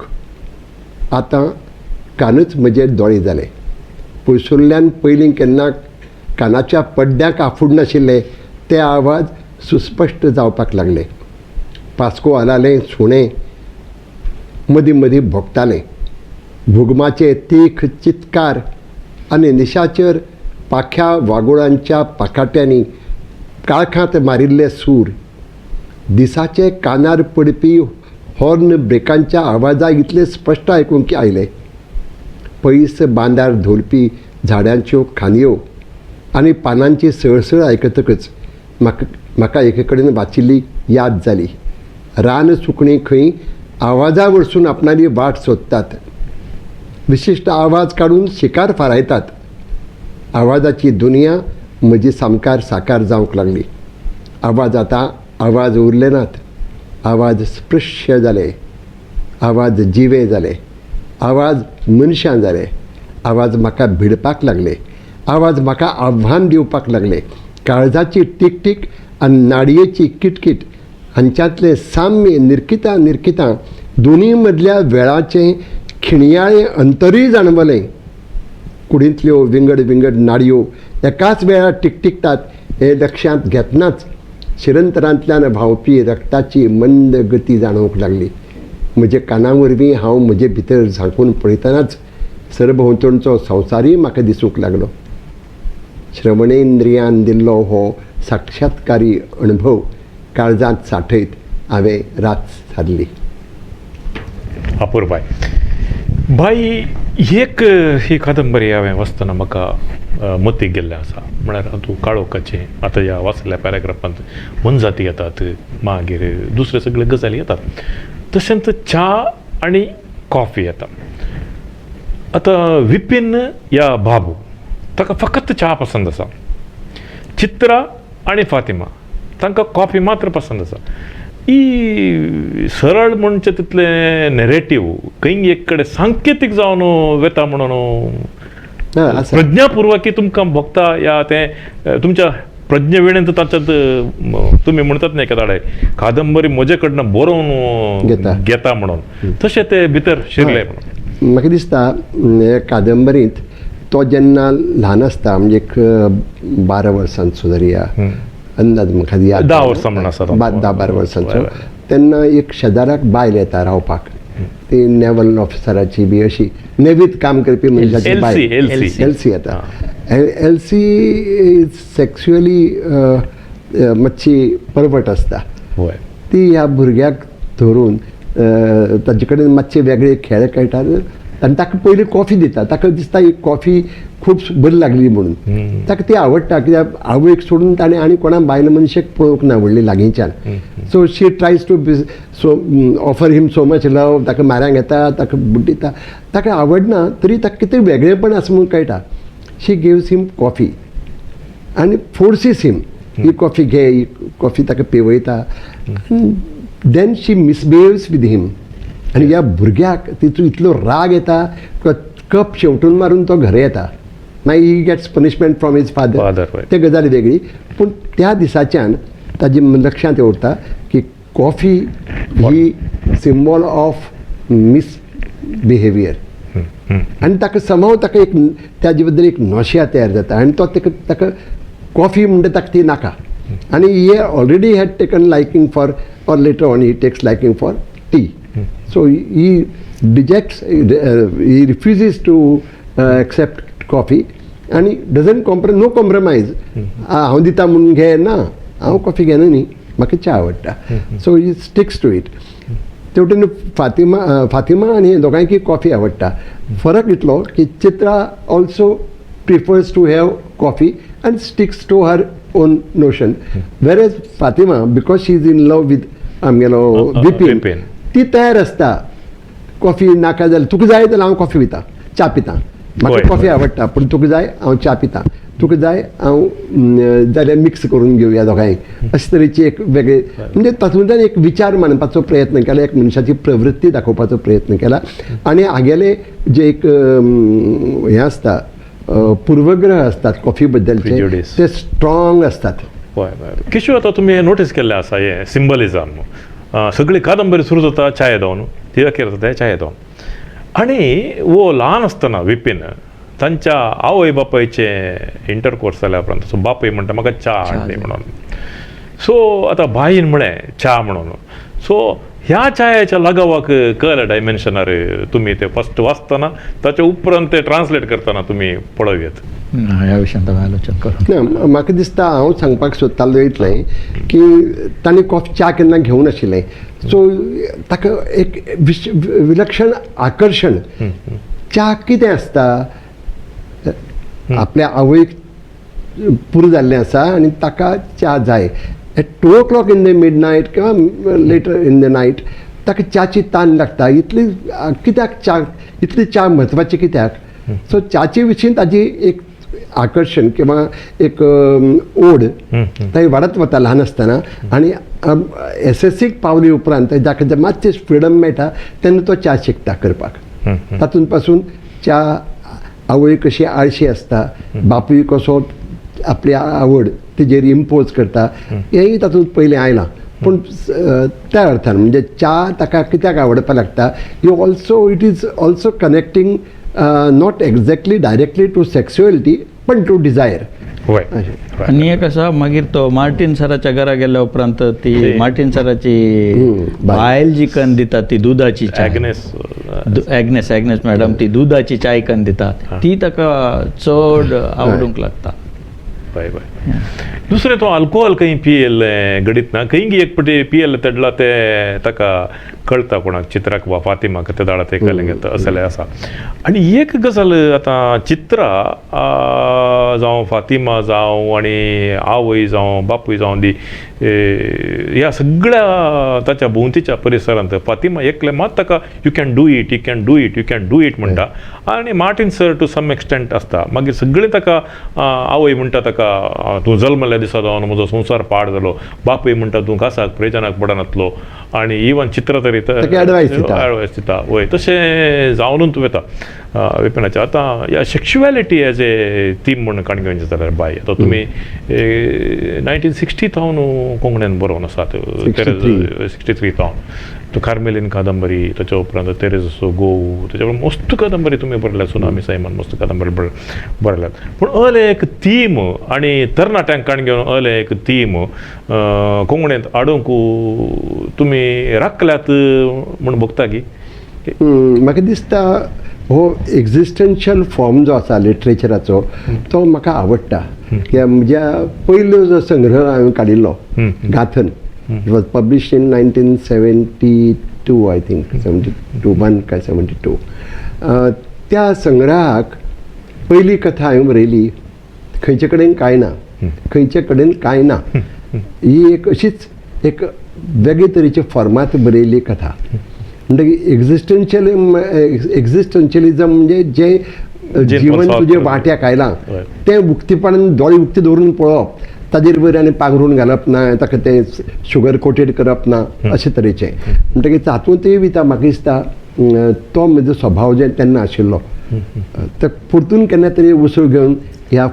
आतां कानूच म्हजे दोळे जाले. पयसुल्ल्यान पयलीं केन्ना कानाच्या पड्ड्याक आफूड नाशिल्ले ते आवाज सुस्पश्ट जावपाक लागले. पास्को आलालें सुणें मदीं मदीं भोगतालें. भुगमाचे तीख चित्कार आनी निशाचर पाख्या वागोळांच्या पाखाट्यांनी काळखांत मारिल्ले सूर, दिसाचे कानार पडपी हॉर्न ब्रेकांच्या आवाजा इतले स्पश्ट आयकूंक आयले. पयस बांदार धोलपी झाडांच्यो खांदयो आनी पानांची सळसळ आयकतकच म्हाका एके कडेन वाचिल्ली याद जाली. रान सुकणीं खंय आवाजा वरसून आपणाली वाट सोदतात. विशिश्ट आवाज काडून शिकार फारायतात. आवाजाची दुनिया म्हजी सामकार साकार जावंक लागली. आवाज आतां आवाज उरले नात. आवाज स्पृश्य जाले. आवाज जिवे जाले. आवाज मनशां जाले. आवाज म्हाका भिडपाक लागले. आवाज म्हाका आव्हान दिवपाक लागले. काळजाची टिकटीक आनी नाडयेची किटकीट हांच्यांतलें साम्य निरखितां दोनी मदल्या वेळाचें खिणयाळें अंतरूय जाणवलें. कुडींतल्यो विंगड विंगड नाडयो एकाच वेळार टिकटिकतात हें लक्षांत घेतनाच शिरंतरांतल्यान व्हांवपी रक्ताची मंद गती जाणवंक लागली. म्हजे काना वरवीं हांव म्हजे भितर झांकून पळयतनाच सरभोंवतणचो संवसारूय म्हाका दिसूंक लागलो. श्रवणेंद्रियान दिल्लो हो साक्षात्कारी अणभव काळजांत सांठयत हांवें रात सारली. अपूर्वाय भाई एक ही कादंबरी हांवें वाचतना म्हाका मतीक गेल्लें आसा. म्हळ्यार तूं काळोखाचें आतां ह्या वाचलेल्या पॅराग्राफांत मनजाती येतात, मागीर दुसरे सगळे गजाली येतात. तशेंच च्या आनी कॉफी येता. आतां विपिन या बाबू ताका फकत च्या पसंद आसा. चित्रा आनी फातिमा तांकां कॉफी मात्र पसंद आसा. ही सरळ म्हणचे तितले नेरेटीव खंय एक कडेन सांकेतीक जावन वेता म्हणून प्रज्ञापूर्वकी तुमकां भोगता या तें तुमच्या प्रज्ञेवेळेंत ताच्यात तुमी म्हणटात न्ही एकेदाडे कादंबरी म्हजे कडनं बरोवन घेता म्हणून तशें ते भितर शिरले म्हणून. म्हाका दिसता हे कादंबरींत तो जेन्ना ल्हान आसता म्हणजे एक 12 वर्सांचो धरया अंदाज म्हाका याद 10 वर्सां म्हण आसा 10-12 वर्सांचो तेन्ना एक शेजाराक बायल येता रावपाक. ती नेवल ऑफिसराची बी अशी नेवीत काम करपी मनशाची बायल एलसी येता. एलसी सेक्शुअली मातशी परवट आसता. ती ह्या भुरग्याक धरून ताजे कडेन मातशे वेगळे खेळ खेळटात आनी ताका पयलीं कॉफी दिता. ताका दिसता ही कॉफी खूब बरी लागली म्हणून ताका ती आवडटा. कित्याक आवयक सोडून ताणें आनी कोणा बायल मनशेक पळोवंक ना व्हडली लागींच्यान. So she tries to offer him so much love. ताका म्हाऱ्यांक येता, ताका बुड्डिता, ताका आवडना तरी ताका कितें वेगळेपण आसा म्हणून कळटा. शी गिव्स हिम कॉफी आनी फोर्सीस हिम ही कॉफी घे, ही कॉफी ताका पिवयता. देन शी मिसबिहेव्स विथ हिम. आनी ह्या भुरग्याक तितून इतलो राग येता कप शेवटून मारून तो घरा येता. मागीर he gets punishment from his father. ते गजाली वेगळी. पूण त्या दिसाच्यान ताजे लक्षांत येवता की coffee he symbol of misbehaviour. आनी ताका समहाव ताका एक ताजे बद्दल एक नोशिया तयार जाता आनी तो ताका कॉफी म्हणटा ताका ती नाका. आनी he already had taken liking for or later on he takes liking for tea. So he rejects, he refuses to accept coffee and he doesn't no compromise. हांव दिता म्हणून घे ना, हांव कॉफी घेना न्ही, म्हाका च्या आवडटा. So he sticks to it. तेवटेन फातिमा आनी दोगांयकी कॉफी आवडटा. फरक इतलो की Chitra also prefers to have coffee and sticks to her own notion. Whereas Fatima, because she is in love with Vipin, ती तयार आसता. कॉफी नाका जाल्यार तुका जाय जाल्यार हांव कॉफी पिता, च्या पिता. म्हाका कॉफी आवडटा पूण तुका जाय हांव च्या पिता. तुका जाय हांव जाल्यार मिक्स करून घेवया दोगांय. अशे तरेची एक वेगळे म्हणजे तातूंतल्यान एक विचार मांडपाचो प्रयत्न केला, एक मनशाची प्रवृत्ती दाखोवपाचो प्रयत्न केला. आनी हागेले जे एक हें आसता पूर्वग्रह असतात कॉफी बद्दलचे ते स्ट्रॉंग असतात. किशोर आता तुम्ही नोटीस केल्लें आसा हे सिंबलिझम. सगळी कादंबरी सुरू जाता चाये दोन, ती अखेर जाता चाये दोन. आनी वो ल्हान आसतना विपिन तांच्या आवय बापायचे इंटरकोर्स जाल्या उपरांत सो बापूय म्हणटा म्हाका च्या हाडली म्हणून. सो आतां बाईन म्हळें च्या म्हणून. सो ह्या चायाच्या लगावाक कळ्ळें डायमेन्शनार तुमी ते फस्ट वाचतना ताच्या उपरांत ते ट्रान्सलेट करतना तुमी पळोवयात. ह्या विशयान आलोचन कर. म्हाका दिसता हांव सांगपाक सोदतालो इतलें की ताणें कॉफी च्या केन्ना घेवूं नाशिल्लें. सो ताका एक विलक्षण आकर्शण. च्या कितें आसता, आपल्या आवयक पुरो जाल्लें आसा आनी ताका च्या जाय. Eight 2 o'clock in the midnight किंवा लेटर इन द नायट ताका च्याची तान लागता. इतली कित्याक च्या इतली च्या म्हत्वाची कित्याक? सो च्याचे विशीं ताजी एक आकर्शण किंवा एक ओढ थंय वाडत वता ल्हान आसतना. आनी SSCक पावली उपरांत जाका मातशें फ्रिडम मेळटा तेन्ना तो च्या शिकता करपाक. तातूंत पासून च्या आवय कशी आळशी आसता, बापूय कसो आपली आवड तेजेर इम्पोज करता, हेंय तातूंत पयलें आयलां. पूण त्या अर्थान म्हणजे च्या ताका कित्याक आवडपाक लागता, it is also connecting not exactly directly to sexuality पण टू डिझायर. आणि एक असा मागीर तो मार्टिन सराच्या घरा गेल्या उपरांत ती मार्टिन सराची बायल जी कन्न दिता ती दुधाची च्या, ॲग्नेस मॅडम ती दुधाची चाय कन्न दिता ती ताका चड आवडूंक लागता. दुसरें तो आल्कोहोल खंय पियेल्लें घडीत ना, खंय एक पटी पियेल्लें तेडला ते ताका कळटा कोणाक चित्राक वा फातिमाक ते दाडा ते कळलें घेता असलें आसा. आनी एक गजाल आतां चित्रा जावं फातिमा जावं आनी आवय जावं बापूय जावं दी ह्या सगळ्या ताच्या भोंवतीच्या परिसरांत फातिमा एकले मात ताका you can do it, you can do it, you can do it म्हणटा. आनी Martin sir to some extent आसता. मागीर सगळें ताका आवय म्हणटा ताका तूं जल्मल्या दिसा जावन म्हजो संवसार पाड जालो, बापूय म्हणटा तूं कासाक प्रेजनाक पडनातलो. आनी इवन चित्र तरी एडवायस दिता. वय तशें जावनूच वता विपिनाचें. आतां ह्या सेक्शुएलिटी एज ए थीम म्हणून काणी घेवन जाल्यार बाय आतां तुमी 1960 हांव कोंकणीन बरोवन आसात, 63 हांव तो कार्मेलीन कादंबरी, ताच्या उपरांत तेरेजो गोव, ताच्या उपरांत मस्त कादंबरी तुमी बरयल्यात, सुनामी सैमान मस्त कादंबरी बरयल्यात. पूण अले एक थीम आनी तरणाट्यांक काणी घेवन अले एक थीम कोंकणींत हाडूंक तुमी राखल्यात म्हूण बगता की? म्हाका दिसता हो एक्झिस्टन्शियल फॉर्म जो आसा लिटरेचराचो तो म्हाका आवडटा. कित्याक म्हज्या पयलो जो संग्रह हांवें काडिल्लो Gathan, it was published in 1972 I think, 71 काय 72. त्या संग्रहाक पयली कथा हांवें बरयली खंयचे कडेन कांय ना, खंयचे कडेन कांय ना. ही एक अशीच एक वेगळे तरेच्या फॉर्मात बरयल्ली कथा. म्हणटकीर एक्झिस्टन्शियलिझम म्हणजे जे जीवन तुजे वाट्याक आयलां तें उक्तीपणान दोळे उक्ती दवरून पळोवप, ताजेर वयर आनी पांघरून घालप ना, ताका तें शुगर कोटेड करप ना, अशे तरेचें. म्हणटकीर तातूंतय भितर म्हाका दिसता तो म्हजो स्वभाव जे तेन्ना आशिल्लो तो परतून केन्ना तरी उसळ घेवन ह्या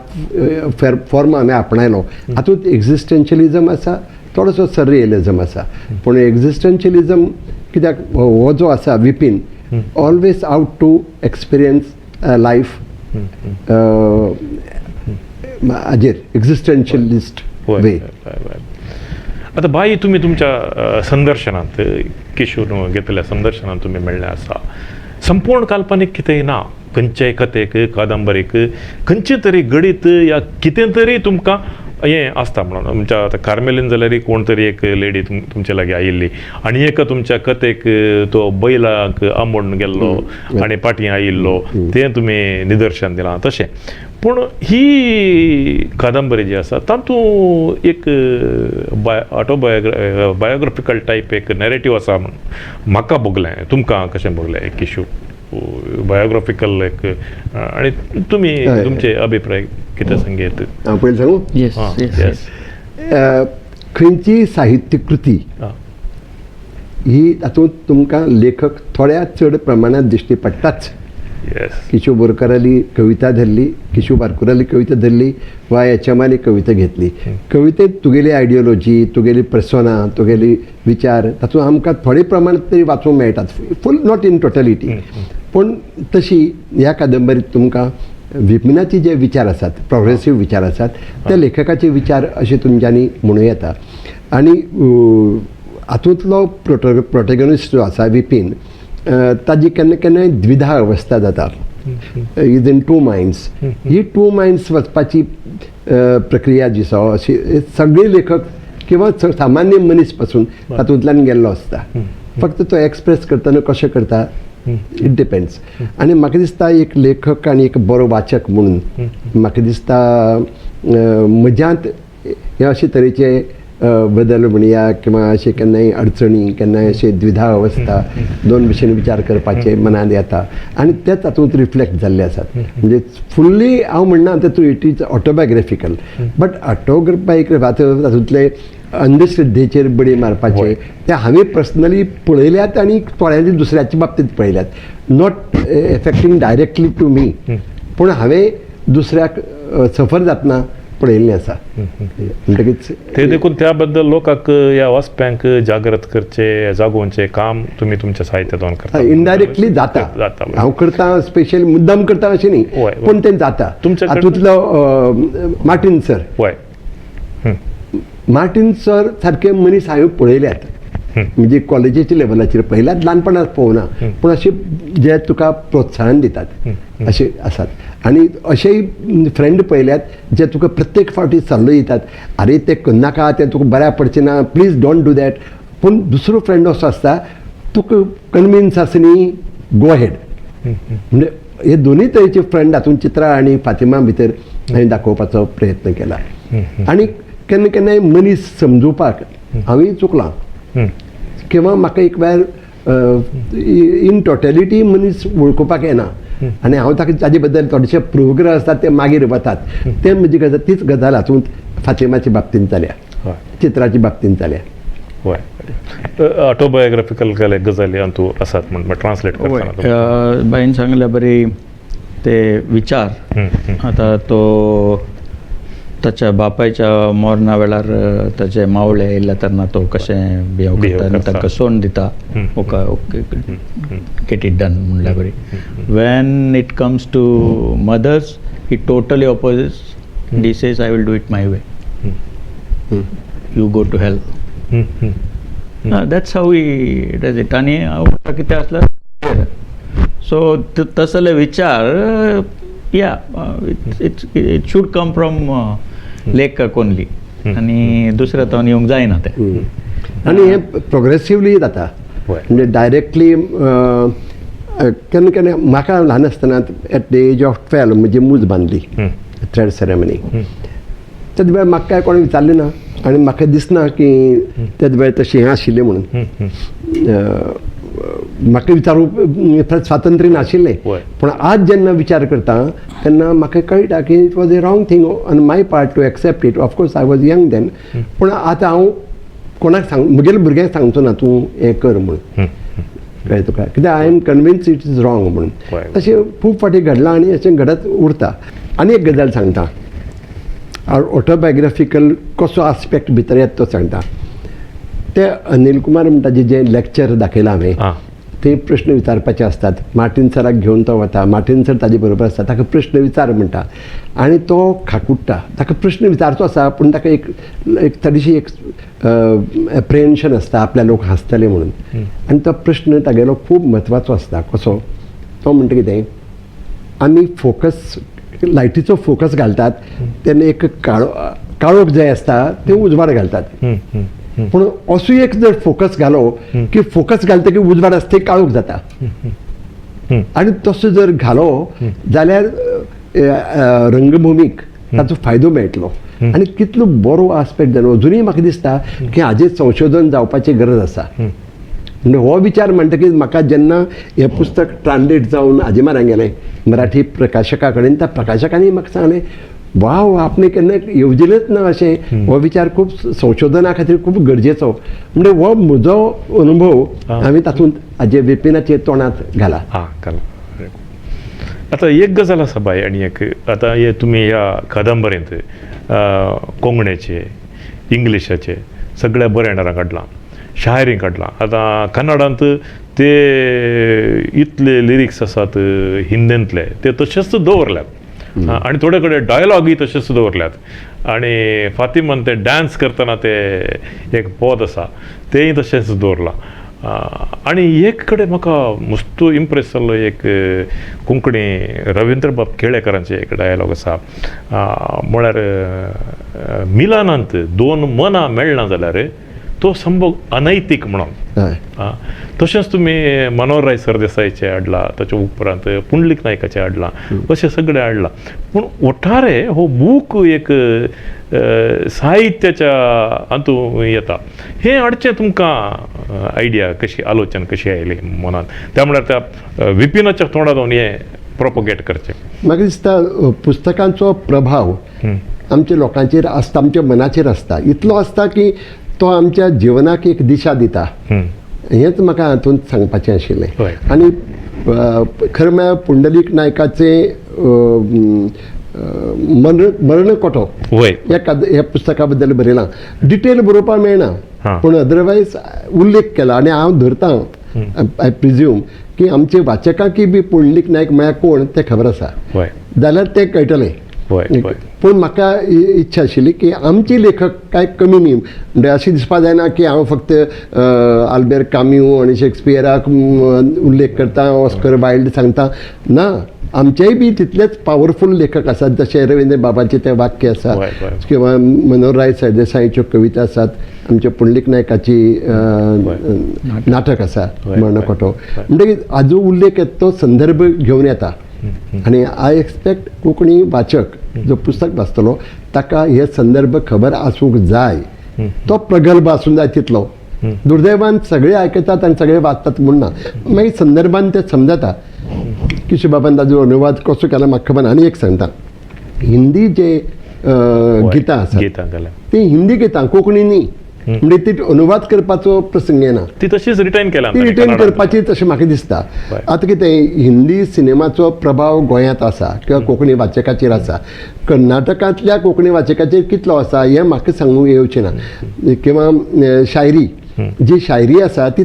फॉर्मा हांवें आपणायलो. हातूंत एक्झिस्टन्शियलिझम आसा, थोडोसो सर्रियलिझम आसा. पूण एक्झिस्टन्शियलिझम कित्याक हो जो आसा Vipin always out to experience life हाजेर एक्झिस्टन्शियलिस्ट वे. आतां बाई तुमी तुमच्या संदर्शनांत किशोर घेतलेल्या संदर्शनांत तुमी म्हणलें आसा संपूर्ण काल्पनीक कितेंय ना, खंयचेय कथेक कादंबरीक खंयचे तरी गणीत या कितें तरी तुमकां हें आसता म्हणून. तुमच्या आतां कार्मेलीन जाल्यार कोण तरी एक लेडी तुमचे लागीं आयिल्ली आनी एक तुमच्या कथेक तो बैलाक आंबोवन गेल्लो आनी फाटीं आयिल्लो तें तुमी निदर्शन दिलां तशें. पूण ही कादंबरी जी आसा तातूंत एक बायोग्राफिकल टायप एक नॅरेटीव आसा म्हणून म्हाका भोगलें. तुमकां कशें भोगलें किशू बायोग्राफिकल एक? आनी तुमी तुमचे अभिप्राय कितें सांगेत? हांव पयलीं सांगू? येस. खंयची साहित्य कृती ही तातूंत तुमकां लेखक थोड्या चड प्रमाणांत दिश्टी पडटाच. किशू बोरकाराली कविता धरली, किशू बारकुराली कविता धरली वा एचएमाली कविता घेतली, कवितेत तुगेली आयडियोलॉजी, तुगेली पर्सोना, तुगेली विचार तातूंत आमकां थोडे प्रमाणांत तरी वाचूंक मेळटात, फूल नॉट इन टोटलिटी. पूण तशी ह्या कादंबरीत तुमकां विपीनाचे जे विचार आसात, प्रोग्रेसीव विचार आसात, ते लेखकाचे विचार अशे तुमच्यांनी म्हणूं येता. आनी हातूंतलो प्रोटॅगनिस्ट जो आसा विपीन, ताजी केन्ना केन्नाय द्विधा अवस्था जाता, is in 2 minds. He 2 minds वचपाची प्रक्रिया जी आसा अशी सगळे लेखक किंवा सामान्य मनीस पासून तातूंतल्यान गेल्लो आसता. फक्त तो एक्सप्रेस करतना कशें करता इट डिपेंड्स. आनी म्हाका दिसता एक लेखक आनी एक बरो वाचक म्हणून म्हाका दिसता म्हज्यांत हे अशे तरेचे बदल म्हणया किंवा अशे केन्नाय अडचणी केन्नाय अशे द्विधा अवस्था दोन भशेन विचार करपाचे मनांत येता आनी तेच तातूंत रिफ्लेक्ट जाल्ले आसात. म्हणजे फुल्ली हांव म्हणना तातूंत इट इज ऑटोबायोग्राफिकल बट तातूंतले अंधश्रद्धेचेर बडी मारपाचे ते हांवें पर्सनली पळयल्यात आनी थोड्यांनी दुसऱ्याच्या बाबतींत पळयल्यात नॉट एफेक्टींग डायरेक्टली टू मी पूण हांवें दुसऱ्याक सफर जातना पळयल्लें आसा. म्हणटकीच ते देखून त्याबद्दल लोकांक ह्या वाचप्यांक जागृत करचे जागोवचे काम तुम्ही तुमच्या साहित्यांतून करता. इनडायरेक्टली जाता हांव करता स्पेशली मुद्दाम करता अशें न्ही पूण तें जाता. हातूंतलो मार्टीन सर मार्टीन सर सारके मनीस हांवें पळयल्यात म्हणजे कॉलेजीच्या लेवलाचेर पळयल्यात ल्हानपणांत पळोवना पूण अशे जे तुका प्रोत्साहन दितात अशे आसात आनी अशेय फ्रेंड पळयल्यात जे तुका प्रत्येक फावटी सल्लो दितात आरे तें करनाका तें तुका बऱ्या पडचें ना प्लीज डोंट डू दॅट. पूण दुसरो फ्रेंड असो आसता तुका कन्विन्स आसा न्ही गो हेड. म्हणजे हे दोनूय तरेचे फ्रेंड हातूंत चित्रा आनी फातिमा भितर हांवें दाखोवपाचो प्रयत्न केला. आनी केन्ना केन्नाय मनीस समजोवपाक हांवें चुकलां किंवा म्हाका एक वेळ इन टोटॅलिटी मनीस वळखुपाक येना आनी हांव ताजे बद्दल थोडेशे पूर्वग्रह आसतात ते मागीर वतात. ते म्हजी गजाल तीच गजाल हातूंत फातिमाच्या बाबतींत जाल्या चित्राच्या बाबतींत जाल्या. होय ऑटोबायोग्राफिकल गजाली तूं आसात म्हण ट्रान्सलेट करता. बाईन सांगल्या बरी ते विचार आता तो ताच्या बापायच्या मरणा वेळार ताचे मावळे येयल्या तेन्ना तो कशें बिहेव करता आनी ताका सोंड दिता ओके गेट इट डन म्हणल्या बरी. When it comes to mother's he totally opposite the says I will do it my way you go to help that's how he does it. आनी कितें आसल्यार सो तसले विचार इट शूड कम फ्रॉम लेखक only आनी दुसऱ्या तोन येवंक जायना ते. आनी हे प्रोग्रेसिवली जाता म्हणजे डायरेक्टली केन्ना केन्ना म्हाका ल्हान आसतना एट द एज ऑफ 12 म्हजी मूज बांदली थ्रेड सेरेमनी. तेद वेळ म्हाका काय कोणी विचारलें ना आनी म्हाका दिसना की तेद वेळ तशें हें आशिल्लें म्हणून म्हाका विचारूंक स्वातंत्र्य नाशिल्लें. पूण आज जेन्ना विचार करता तेन्ना म्हाका कळटा की it was a wrong thing on my part to accept it. Of course I was young then पूण आतां हांव कोणाक म्हगेल्या भुरग्यांक सांगचो ना तूं हें कर म्हणून कळ्ळें तुका कित्याक I am convince it is wrong म्हणून. अशें खूब फावटी घडलां आनी अशें घडत उरता. आनी एक गजाल सांगता ऑटोबायोग्राफिकल कसो आस्पेक्ट भितर येता तो सांगता. ते अनिल कुमार म्हणटा जे लॅक्चर दाखयलां हांवें ते प्रश्न विचारपाचे असतात. मार्टीन सराक घेवन तो वता मार्टीन सर ताजे बरोबर आसता ताका प्रश्न विचार म्हणटा आनी तो खाकुट्टा ताका प्रश्न विचारचो आसा पूण ताका एक थोडीशी एक एप्रिहेन्शन आसता आपल्या लोक हांसतले म्हणून आनी तो प्रश्न तागेलो खूब म्हत्वाचो आसता. कसो तो म्हणटा कितें आमी फोकस लायटीचो फोकस घालतात तेन्ना एक काळोख जाय आसता ते उजवाड घालतात. पूण असो एक जर फोकस घालो की फोकस घालतकीर उजवाड आसता काळोख जाता आनी तसो जर घालो जाल्यार रंगभुमीक ताचो फायदो मेळटलो आनी कितलो बरो आस्पेक्ट जालो. अजुनूय म्हाका दिसता की हाजेर संशोधन जावपाची गरज आसा. म्हणजे हो विचार म्हणटकीर म्हाका जेन्ना हें पुस्तक ट्रान्सलेट जावन हाजे म्हऱ्यान गेलें मराठी प्रकाशका कडेन त्या प्रकाशकांनी म्हाका सांगलें वाव आपणे केन्ना येवजिल्लेच ना अशें हो विचार खूब संशोधना खातीर खूब गरजेचो. म्हणजे हो म्हजो अनुभव हांवें तातूंत हाजे विपिनाचे तोंडांत घाला. आता एक गजाल आसा बाय आनी एक आतां हे तुमी ह्या कादंबरींत कोंकणीचे इंग्लिशाचे सगळ्या बरेणारां काडलां शायरी काडलां. आतां कन्नडांत ते इतले लिरिक्स आसात हिंदींतले ते तशेंच दवरल्यात आनी थोडे कडेन डायलॉगूय तशेंच दवरल्यात आनी फातिमान ते डान्स करतना ते एक पद आसा तेंय तशेंच दवरलां. आनी एक कडेन म्हाका मस्त इम्प्रेस जाल्लो एक कोंकणी रविंद्र बाब केळेकरांचे एक डायलॉग आसा म्हळ्यार मिलानांत दोन मनां मेळना जाल्यार तो संभोग अनैतीक म्हणून. हय तशेंच तुमी मनोहरराय सरदेसाईचे हाडला, ताच्या उपरांत पुंडलीक नायकाचे हाडला, अशें सगळे हाडला. पूण ओठारे हो बूक एक साहित्याच्या हातूंत येता. हें हाडचें तुमकां आयडिया कशी, आलोचना कशी आयली मनांत, त्या म्हणल्यार त्या विपिनाच्या तोंडांतून हें प्रोपोगेट करचें? म्हाका दिसता पुस्तकांचो प्रभाव आमच्या लोकांचेर आसता, आमच्या मनाचेर आसता. इतलो आसता की तो आमच्या जिवनाक एक दिशा दिता. हेंच म्हाका हातूंत सांगपाचें आशिल्लें. आनी खरें म्हळ्यार पुंडलीक नायकाचे मरणकोटो ह्या पुस्तका बद्दल बरयलां. डिटेल बरोवपाक मेळना, पूण अदरवायज उल्लेख केला. आनी हांव धरतां, आय प्रिज्यूम की आमच्या वाचकांकय बी पुंडलीक नायक म्हळ्यार कोण तें खबर आसा जाल्यार तें कळटलें. पूण म्हाका इच्छा आशिल्ली की आमचे लेखक कांय कमी न्ही. म्हणजे अशें दिसपा जायना की हांव फक्त आल्बेर काम्यू आनी शेक्सपियराक उल्लेख करता, ऑस्कर वायल्ड सांगता. ना, आमचेय बी तितलेच पॉवरफूल लेखक आसात. जशे रवींद्र बाबाचे ते वाक्य आसा किंवा मनोहरराय सरदेसाईच्यो कविता आसात, आमच्या पुंडलीक नायकाची नाटक आसा मरणकोटो. म्हणटकीर हाजो उल्लेख येता तो संदर्भ घेवन येता. आनी आय एक्सपेक्ट कोंकणी वाचक जो पुस्तक वाचतलो ताका हे संदर्भ खबर आसूंक जाय. तो प्रगल्भ आसूंक जाय तितलो. दुर्दैवान सगळे आयकतात आनी सगळे वाचतात म्हूण ना, मागीर संदर्भान ते समजता. किशोर बाबान ताजो अनुवाद कसो केला म्हाका खबर ना. आनी एक सांगता, हिंदी जे गितां आसात ती हिंदी गितां, कोंकणी न्ही. म्हणजे ती अनुवाद करपाचो प्रसंग येना, ती तशीच रिटर्न केला, ती रिटर्न करपाची तशें म्हाका दिसता. आतां कितें हिंदी सिनेमाचो प्रभाव गोंयांत आसा किंवा कोंकणी वाचकाचेर आसा. कर्नाटकांतल्या कोंकणी वाचकाचेर कितलो आसा हें म्हाका सांगूंक येवचें ना. किंवा शायरी, जी शायरी आसा ती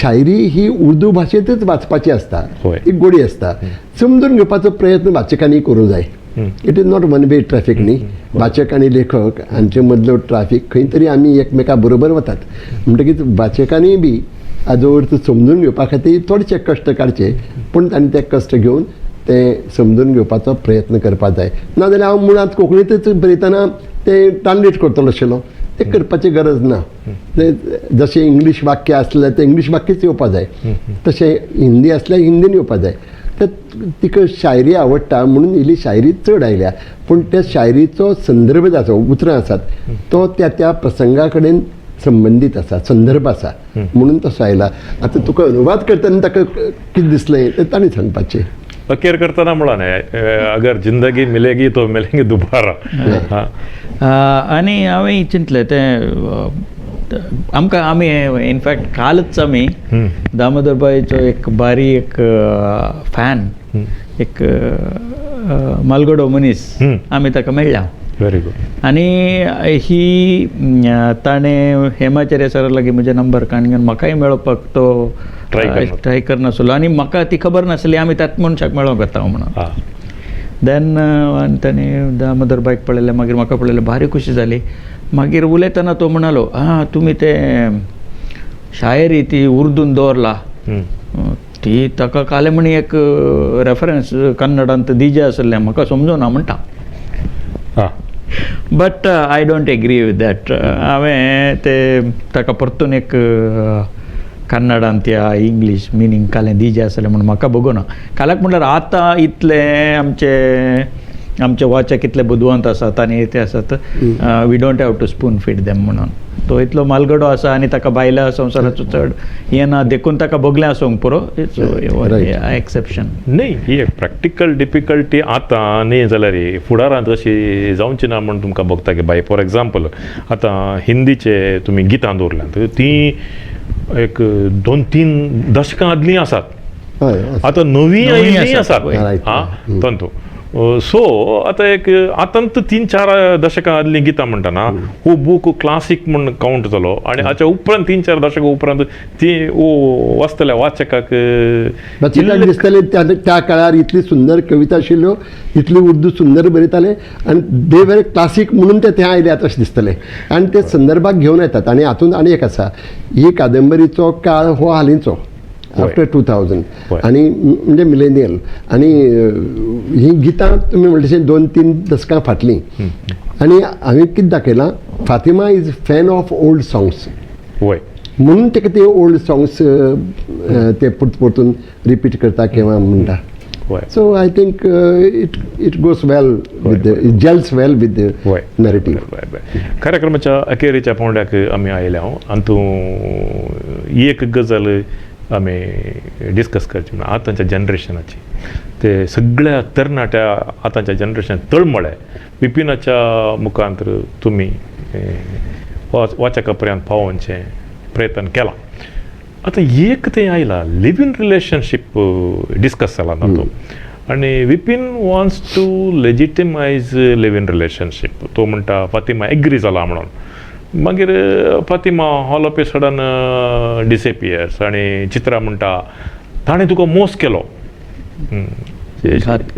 शायरी ही उर्दू भाशेंतच वाचपाची आसता, एक गोडी आसता. समजून घेवपाचो प्रयत्न वाचकांनी करूंक जाय. It is not one way traffic न्ही. वाचक आनी लेखक हांचे मदलो ट्रॅफिक खंय तरी आमी एकमेका बरोबर वतात. म्हणटकीच वाचकांनी बी हाजो अर्थ समजून घेवपा खातीर थोडेशे कश्ट काडचे, पूण तांणी ते कश्ट घेवन ते समजून घेवपाचो प्रयत्न करपाक जाय. नाजाल्यार हांव मुळांत कोंकणीतच बरयतना ते ट्रान्सलेट करतलो आशिल्लो. ते करपाची गरज ना. जशें इंग्लीश वाक्य आसलें तें इंग्लीश वाक्यच येवपा जाय, तशें हिंदी आसल्यार हिंदीन येवपा जाय. तर तिका शायरी आवडटा म्हणून इल्ली शायरी चड आयल्या, पूण त्या शायरीचो संदर्भ जाचो उतरां आसात तो त्या त्या प्रसंगा कडेन संबंदीत आसा, संदर्भ आसा म्हणून तसो आयला. आतां तुका अनुवाद करतना ताका कितें दिसलें तें ताणें सांगपाचें. अखेर करतना म्हणा अगर जिंदगी मिलेगी तो मिलेंगे दुबारा. आनी हांवें चिंतलें तें आमकां आमी इनफॅक्ट कालच आमी दामोदरबाईचो एक बारीक फॅन, एक मालगडो मनीस आमी ताका मेळ्ळा. Very good. आनी ही ताणें हेमाचार्य सरा लागीं म्हजे नंबर काडून घेवन म्हाकाय मेळोवपाक तो ट्राय करनासलो. आनी म्हाका ती खबर नासली आमी त्याच मनशाक मेळोंक येता म्हणून. देन ताणें दामोदरबाईक पळयलें, मागीर म्हाका पळयलें, भारी खुशी जाली. मागीर उलयतना तो म्हणालो, तुमी ते शायरी ती उर्दून दवरला ती ताका काले म्हणी एक रेफरन्स कन्नडांत दिजे आसलें, म्हाका समजूना म्हणटा. But I don't agree with that. हांवें ते ताका परतून एक कन्नडांत या इंग्लीश मिनींग कालें दिजें आसलें म्हणून म्हाका बगूना. काल्याक म्हणल्यार आतां इतले आमचे वाचक इतले बुदवंत आसात आनी ते आसात, we don't have to spoon feed them म्हणून. तो इतलो मालगडो आसा आनी ताका बायल्या संवसाराचो चड हें ना, देखून ताका बगलें आसूंक पुरो. एक्सेप्शन न्ही, ही एक प्रॅक्टिकल डिफिकल्टी आतां न्ही जाल्यार फुडारांत अशी जावची ना म्हणून तुमकां बगता की बाय फॉर एग्जाम्पल आतां हिंदीचे तुमी गितां दवरल्यांत ती एक 2-3 दशकां आदलीं आसात, आतां नवी आयिल्लीं आसात तंतू. सो आतां एक आतांत 3-4 दशकां आदलीं गितां म्हणटना हो बूक क्लासीक म्हूण कावंट जालो आनी हाच्या उपरांत 3-4 दशकां उपरांत ती वाचतल्या वाचकाक दिसतले त्या काळार इतली सुंदर कविता आशिल्ल्यो, इतली उर्दू सुंदर बरयताले आनी दे वेर क्लासीक म्हणून ते आयल्यात अशें दिसतलें. आनी ते संदर्भाक घेवन येतात. आनी हातूंत आनी एक आसा, ही कादंबरीचो काळ हो हालींचो आफ्टर 2000 आनी म्हणजे मिलेनियल. आनी ही गितां तुमी म्हणटा 2-3 दशकां फाटलीं. आनी हांवें कितें दाखयलां, Fatima is fan of old songs. वय म्हणून ताका ते ओल्ड सॉंग्स ते परतून रिपीट करता किंवा म्हणटा. वय so I think it goes well with it gels well with way narrative. कार्यक्रमाच्या अखेरीच्या पावंड्याक आमी आयले हांव आनी तूं एक गजाल आमी डिस्कस करची म्हणून आतांच्या जनरेशनाची ते सगळ्या तरणाट्या आतांच्या जनरेशन तळमळे विपिनाच्या मुखांतर तुमी वाचका पर्यंत पावोवचे प्रयत्न केला. आता एक ते आयला लिव्ह इन रिलेशनशीप डिस्कस जाला ना तो आनी Vipin wants to legitimize live in relationship. तो म्हणटा फातिमा एग्री जाला म्हणून. मागीर Fatima all of a sudden disappears आनी चित्रा म्हणटा ताणें तुका मोस केलो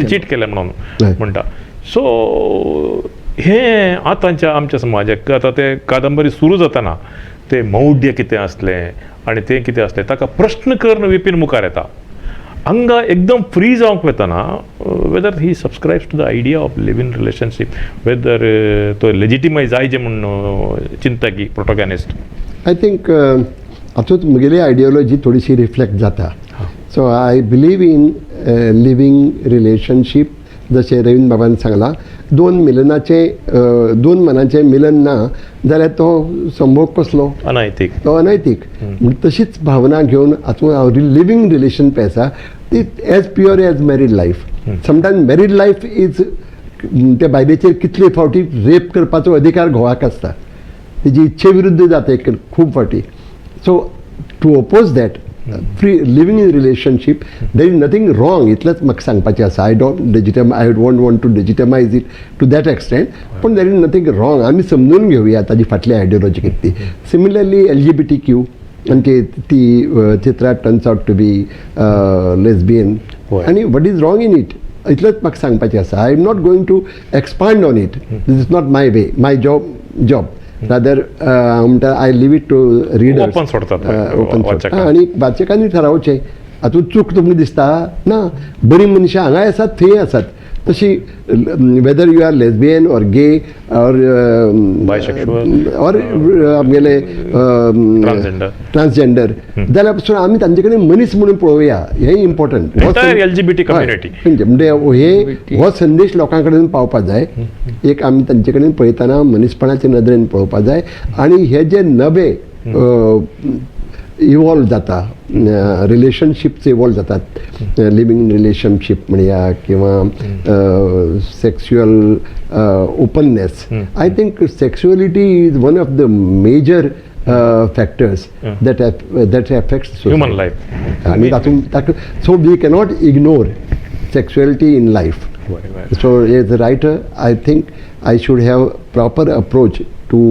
चीट केलें म्हणून म्हणटा. सो हे आतांच्या आमच्या समाजाक आतां ते कादंबरी सुरू जातना ते मौढ्य कितें आसलें आनी तें कितें आसलें ताका प्रश्न करून विपिन मुखार येता. हांगा एकदम फ्री जावंक वेतना whether he subscribes to the idea of live in relationship whether तो लेजिटिमायज जायचे म्हणून चिंता की प्रोटोगॅनिस्ट. आय थिंक हातूंत म्हगेली आयडियोलॉजी थोडीशी रिफ्लेक्ट जाता. So I believe in living relationship. जशें रवींद्र बाबान सांगलां दोन मनाचें मिलन ना जाल्यार तो संभोग कसलो अनैतीक. तो अनैतीक. तशीच भावना घेवन हातूंत हांव लिव्हींग रिलेशन पळय आसा ती as pure as married life. Sometimes married life is त्या बायलेचेर कितले फावटी रेप करपाचो अधिकार घोवाक आसता. तेजी इच्छे विरुद्ध जाता खूब फावटी. So to oppose that free living in relationship there is nothing wrong इतलेंच म्हाका सांगपाचें आसा. I don't want to legitimize it to that extent. पूण देर इज नथींग रॉंग. आमी समजून घेवया ताजी फाटली आयडियोलॉजी कितें ती. सिमिलरली LGBTQ आनी ती Chitra turns out to be lesbian आनी what is wrong in it इतलेंच म्हाका सांगपाचें आसा. I am not going to expand on it. This is not my way my job. Rather म्हणटा I leave it to readers. Open सोडतात आनी वाचकांनी थारावचें. हातूंत चूक तुमकां दिसता ना. बरीं मनशां हांगाय आसात थंय आसात. तशी whether you are lesbian or gay or bisexual or आमगेले ट्रान्सजेंडर जाल्यार पासून आमी तांचे कडेन मनीस म्हणून पळोवया. हें इम्पॉर्टंट. LGBT कम्युनिटी म्हणजे हो संदेश लोकां कडेन पावपा जाय. एक आमी तांचे कडेन पळयतना मनीसपणाचे नदरेन पळोवपा जाय. आनी हे जे नवे इवॉल्व जाता रिलेशनशिप्स इवॉल्व जातात लिव्हींग इन रिलेशनशीप म्हणया किंवा sexual openness. I think sexuality is one of the major factors that affects human life. आणि तातूंत so we cannot ignore sexuality in life. So as a writer I think I should have proper approach to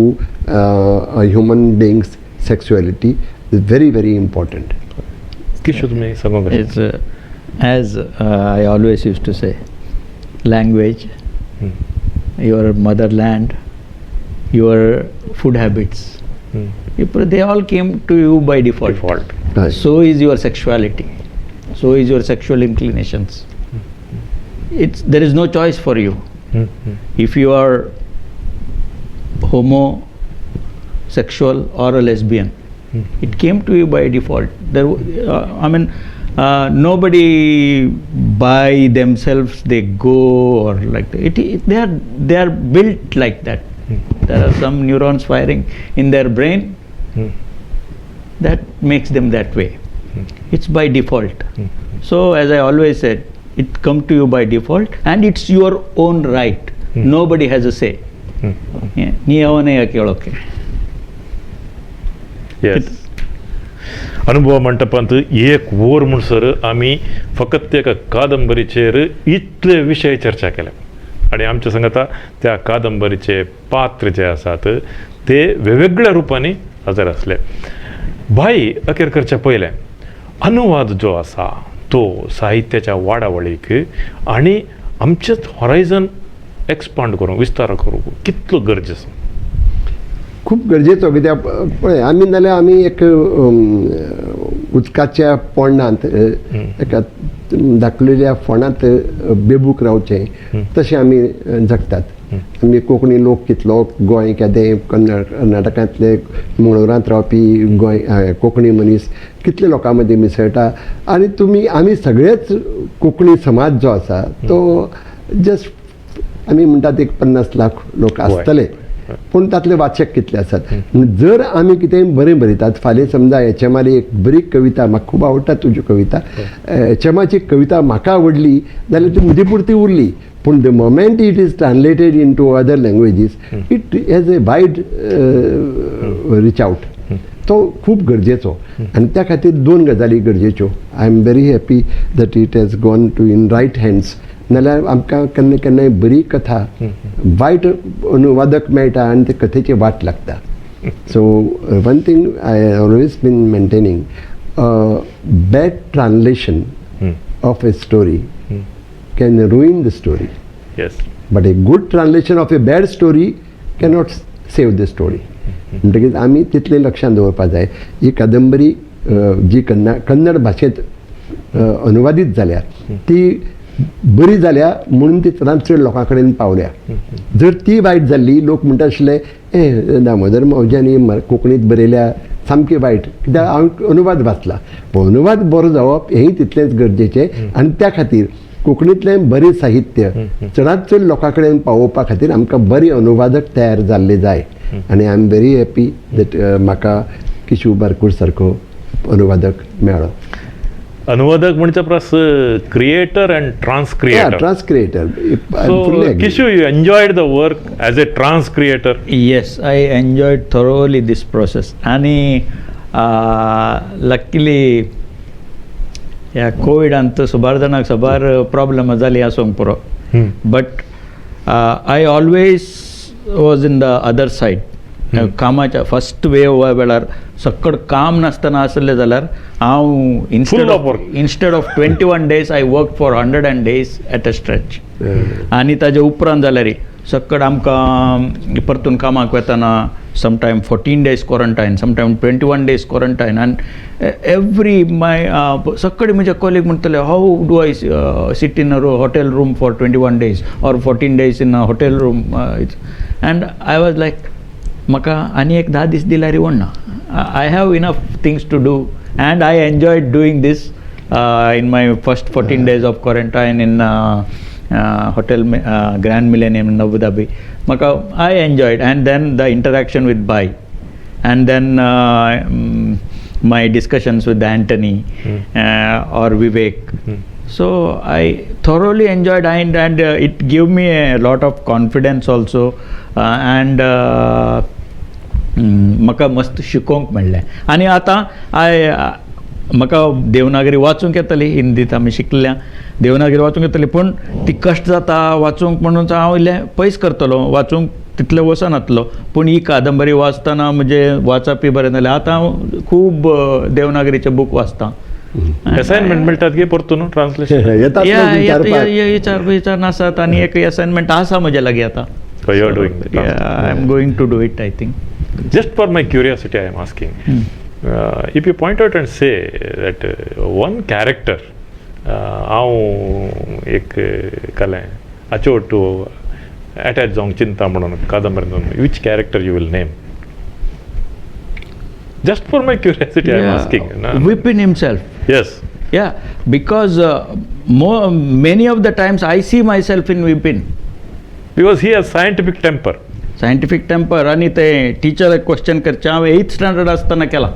a human being's sexuality. Is very very important. Kishore तुम्ही सांगूंक It's as I always used to say, language, your motherland, your food habits. They all came to you by default. Right. So is your sexuality. So is your sexual inclinations. There is no choice for you. If you are homosexual or a lesbian, it came to you by default. Nobody by themselves they go or like that. They are built like that. There are some neurons firing in their brain that makes them that way. It's by default. So as I always said, it come to you by default and it's your own right. Nobody has a say. Nee avane keloke. Yes. अनुभव मंटपांत एक वर म्हणसर आमी फकत एका कादंबरीचेर इतले विशय चर्चा केल्या आणि आमच्या संगता त्या कादंबरीचे पात्र जे आसात ते वेगवेगळ्या रुपांनी हजर असले. भाई अखेर करच्या पयले अनुवाद जो आसा तो साहित्याच्या वाडावळीक आणि आमचेच हॉरायझन एक्सपांड करूंक विस्तार करूंक कितलो गरजेचो. खूब गरजेचो. कित्याक पळय आमी नाल्यार आमी एक उदकाच्या पोंडांत एका धाकलेल्या फोंडांत बेबूक रावचें तशें आमी जगतात. आमी कोंकणी लोक कितलो गोंय केदें कर्नाटकांतले मंगळुरांत रावपी गोंय कोंकणी मनीस कितले लोकां मदीं मिसळटा आनी आमी सगळेच कोंकणी समाज जो आसा तो जस्ट आमी म्हणटात एक 50 लाख लोक आसतले पूण तातले वाचक कितले आसात जर आमी कितें बरें बरयतात फाल्यां समजा एचएमारी एक बरी कविता म्हाका खूब आवडटा तुजी कविता एचएमाची कविता म्हाका आवडली जाल्यार ती म्हजे पुरती उरली पूण the moment it is translated in to other languages it has a wide reach out तो खूब गरजेचो आनी त्या खातीर 2 गजाली गरजेच्यो I am very happy that it has gone to in right hands नाल्यार आमकां केन्ना केन्नाय बरी कथा वायट अनुवादक मेळटा आनी ते कथेची वाट लागता so one thing I always been maintaining bad translation of a story can ruin the story but a good translation of a bad story cannot save the story म्हणटकीच आमी तितलें लक्षांत दवरपा जाय ही कादंबरी जी कन्नड भाशेंत अनुवादीत जाल्या ती बरी जाल्या म्हणून ती चडांत चड लोकां कडेन पावल्या जर ती वायट जाल्ली लोक म्हणटा आसले दामोदर मावज्यांनी कोंकणींत बरयल्या सामकी वायट कित्याक हांव अनुवाद वाचला पूण अनुवाद बरो जावप हेंय तितलेंच गरजेचें आनी त्या खातीर कोंकणींतलें बरें साहित्य चडांत चड लोकां कडेन पावोवपा खातीर आमकां बरे अनुवादक तयार जाल्ले जाय आनी I am very happy that म्हाका किशू बारकूर सारको अनुवादक मेळ्ळो अनुवादक म्हणजे परस creator and transcreator transcreator Kishu, you enjoyed the work as a transcreator? Yes, I enjoyed thoroughly this process. आणि लकीली ह्या कोविड अंत सुबार जाणांक सबार प्रॉब्लेम जाली आसूंक पुरो but I always was in the other side कामाच्या फर्स्ट वेव वेळार सकड काम नासतना आसलें जाल्यार हांव instead of 21 days I work for 100 days at a stretch आनी ताजे उपरांत जाल्यार सकड आमकां परतून कामाक वेतना sometime 14 days quarantine sometime 21 days quarantine आनी एवरी माय सकड म्हजे कॉलीग म्हणटले how do I sit in a hotel room for 21 days or 14 days in a hotel room and I was like म्हाका आनी एक 10 दीस दिल्यार इवणना I have enough things to do and I enjoyed doing this in my first 14 days of quarantine in hotel Grand Millennium in Abu Dhabi. I enjoyed, and then the interaction with Bai, and then my discussions with Anthony or Vivek. So I thoroughly enjoyed, and it gave me a lot of confidence also, and म्हाका मस्त शिकोवंक मेळ्ळें. आनी आतां म्हाका देवनागरी वाचूंक येतली, हिंदीत आमी शिकल्या, देवनागरी वाचूंक येतली, पूण ती कश्ट जाता वाचूंक म्हणून हांव इल्लें पयस करतलो, वाचूंक तितलें वचनातलो. पूण ही कादंबरी वाचतना म्हणजे वाचपी बरें जालें. आतां हांव खूब देवनागरीचे बूक वाचतां. असाइनमेंट मेळटात गे परतून ट्रान्सलेशन विचार नासात, आनी एक असाइनमेंट आसा म्हजे लागीं आतां. I am going to do it, I think. Just for my curiosity, I am asking. If you point out and say that one character, हांव एक कलें अचो टू अटॅच जावंक चिंता म्हणून कादंबरींतून, which character you will name? Just for my curiosity, I am asking. Vipin himself. Yes. Yeah, because many of the times I see myself in Vipin. Because he has scientific temper. Scientific temper. आनी ते teacher question करचे हांव 8th standard आसतना केला.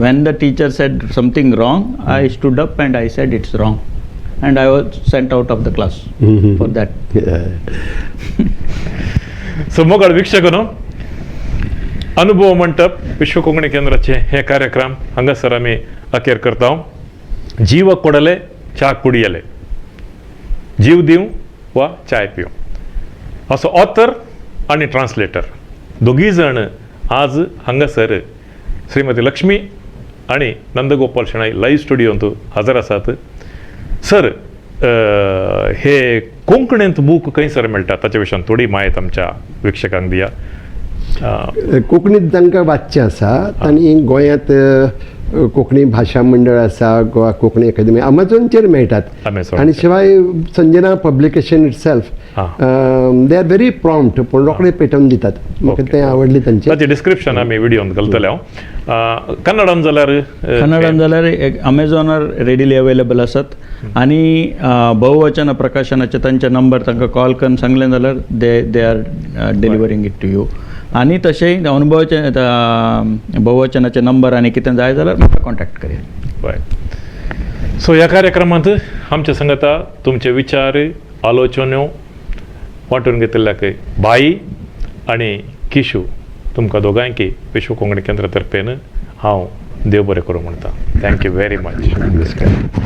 when the teacher said something wrong, I stood up and I said it's wrong, and I was sent out of the class for that. So मोगळ वीक्षकनो, अनुभव मंटप विश्व कोंकणी केंद्राचे हे कार्यक्रम हांगासर आमी अखेर करता. जीव कोडले च्या कुडियले, जीव दिवं वा चाय पिवं, असो ऑथर आणि ट्रान्सलेटर दोगी जण आज हांगासर श्रीमती लक्ष्मी आणि नंदगोपाल शेणाई लाईव्ह स्टुडियोंत हजर आसात. सर, हे कोंकणींत बूक खंयसर मेळटा ताचे विशयान थोडी माहिती आमच्या वीक्षकांक दिया. कोंकणींत जांकां वाचचें आसा तांणी गोंयांत कोंकणी भाशा मंडळ आसा गोवा कोंकणी अकादेमी अमेझॉनचेर मेळटात Amazon. आनी शिवाय Sanjana publication it self they are very prompt पूण रोखडे पेटोवन दितात म्हाका Okay. तें आवडलें तांचें ताचें डिस्क्रिप्शन आमी व्हिडियोन घालतले हांव कन्नडान जाल्यार कन्नडान जाल्यार अमेझॉनार रेडिली अवेलेबल आसात आनी बहुवचन प्रकाशनाचे तांचे नंबर तांकां कॉल करून सांगलें जाल्यार they are delivering it to you आनी तशेंय अनुभवाचे बहुवचनाचे नंबर आनी कितें जाय जाल्यार म्हाका कॉन्टॅक्ट करात. बरें. सो ह्या कार्यक्रमांत आमचे सांगता तुमचे विचार आलोचन्यो वांटून घेतिल्ल्याक भाई आनी किशू तुमकां दोगांयकी विश्व कोंकणी केंद्रा तर्फेन हांव देव बरें करूं म्हणटा. Thank you very much. नमस्कार.